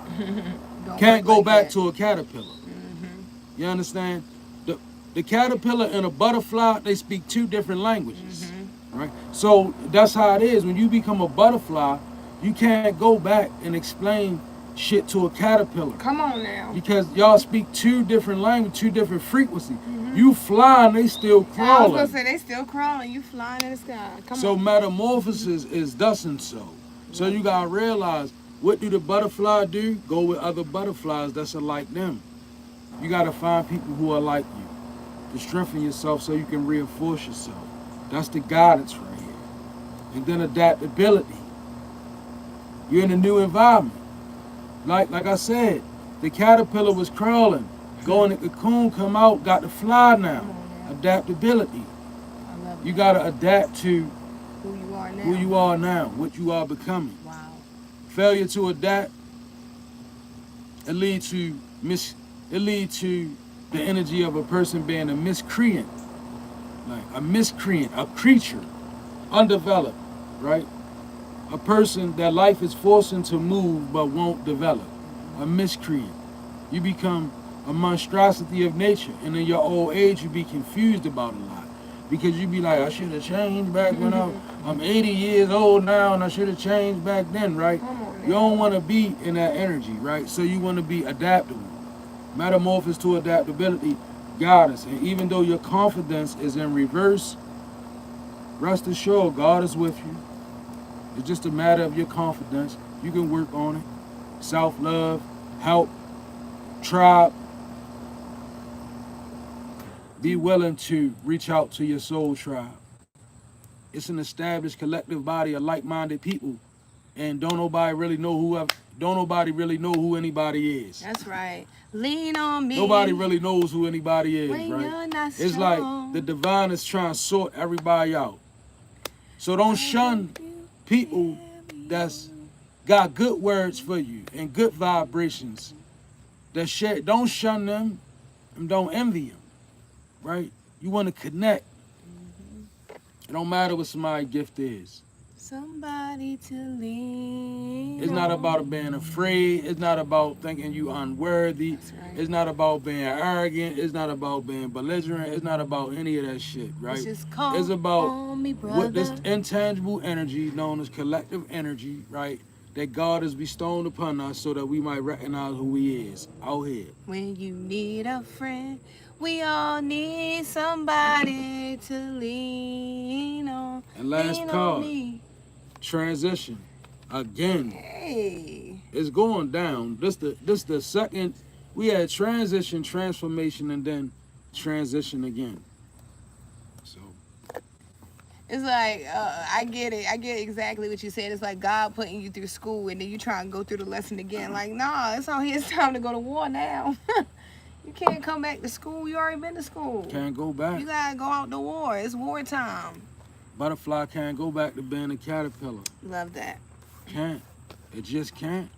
Can't go back to a caterpillar. You understand? The caterpillar and a butterfly, they speak 2 different languages. Right? So that's how it is. When you become a butterfly, you can't go back and explain shit to a caterpillar. Come on now. Because y'all speak 2 different languages, 2 different frequencies. You fly and they still crawling. I was going to say, they still crawling. You flying in the sky. Come on. Metamorphosis is thus and so. So you got to realize, what do the butterfly do? Go with other butterflies that's like them. You got to find people who are like you to strengthen yourself so you can reinforce yourself. That's the guidance right here. And then adaptability. You're in a new environment. Like I said, the caterpillar was crawling, go in the cocoon, come out, got to fly now. Come on now. Adaptability. I love You it. gotta adapt to Who you are now. who you are now, what you are becoming. Wow. Failure to adapt, it leads to the energy of a person being a miscreant, like a miscreant, a creature, undeveloped, right? A person that life is forcing to move but won't develop, a miscreant. You become a monstrosity of nature, and in your old age, you be confused about a lot because you be like, I should have changed back when I'm 80 years old now, and I should have changed back then, right? Come on now. You don't want to be in that energy, right? So you want to be adaptable. Metamorphosis to adaptability, God is. And even though your confidence is in reverse, rest assured, God is with you. It's just a matter of your confidence. You can work on it. Self-love, help, tribe. Be willing to reach out to your soul tribe. It's an established collective body of like-minded people, and don't nobody really know who anybody is. That's right. Lean on me. Nobody really knows who anybody is, when right? you're not It's strong. like the divine is trying to sort everybody out. So don't shun people that's got good words for you and good vibrations. Don't shun them and don't envy them, right? You want to connect. It don't matter what somebody's gift is. Somebody to lean. It's not about being afraid. It's not about thinking you unworthy. That's right. It's not about being arrogant. It's not about being belligerent. It's not about any of that shit, right? It's just call It's about on me, what this brother. intangible energy known as collective energy, right? That God has bestowed upon us so that we might recognize who He is out here. When you need a friend, we all need somebody to lean on. And last Lean on card, me. transition. Again, Hey. it's going down. This the second. We had transition, transformation, and then transition again. So It's like, I get it. I get exactly what you said. It's like God putting you through school and then you try and go through the lesson again. Like, nah, it's on here. It's time to go to war now. You can't come back to school. You already been to school. can't go back. You gotta go out to war. It's wartime. Butterfly can't go back to being a caterpillar. Love that. Can't. It just can't.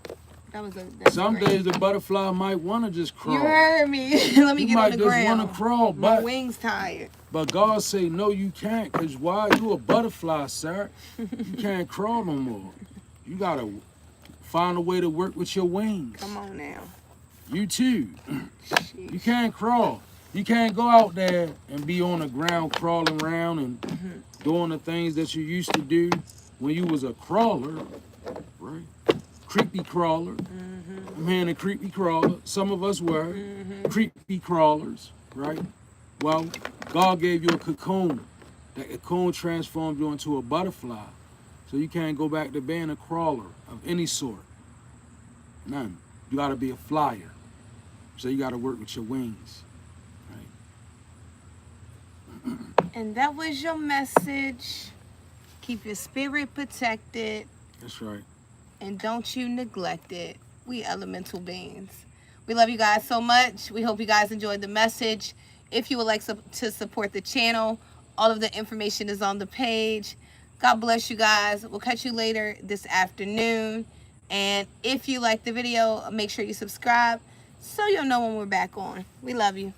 That's Some great. days the butterfly might want to just crawl. You heard me. Let me You get might on the just ground. want to crawl, My but wings tired. God say no, you can't. Cause why? You a butterfly, sir. You can't crawl no more. You gotta find a way to work with your wings. Come on now. You too. You Sheesh. can't crawl. You can't go out there and be on the ground crawling around and doing the things that you used to do when you was a crawler, right? Creepy crawler. I'm hearing a creepy crawler. Some of us were creepy crawlers, right? Well, God gave you a cocoon. That cocoon transformed you into a butterfly. So you can't go back to being a crawler of any sort. None. You gotta be a flyer. So you gotta work with your wings. Right? And that was your message. Keep your spirit protected That's right. and don't you neglect it. We elemental beings. We love you guys so much. We hope you guys enjoyed the message. If you would like to support the channel, all of the information is on the page. God bless you guys. We'll catch you later this afternoon. And if you like the video, make sure you subscribe so you'll know when we're back on. We love you.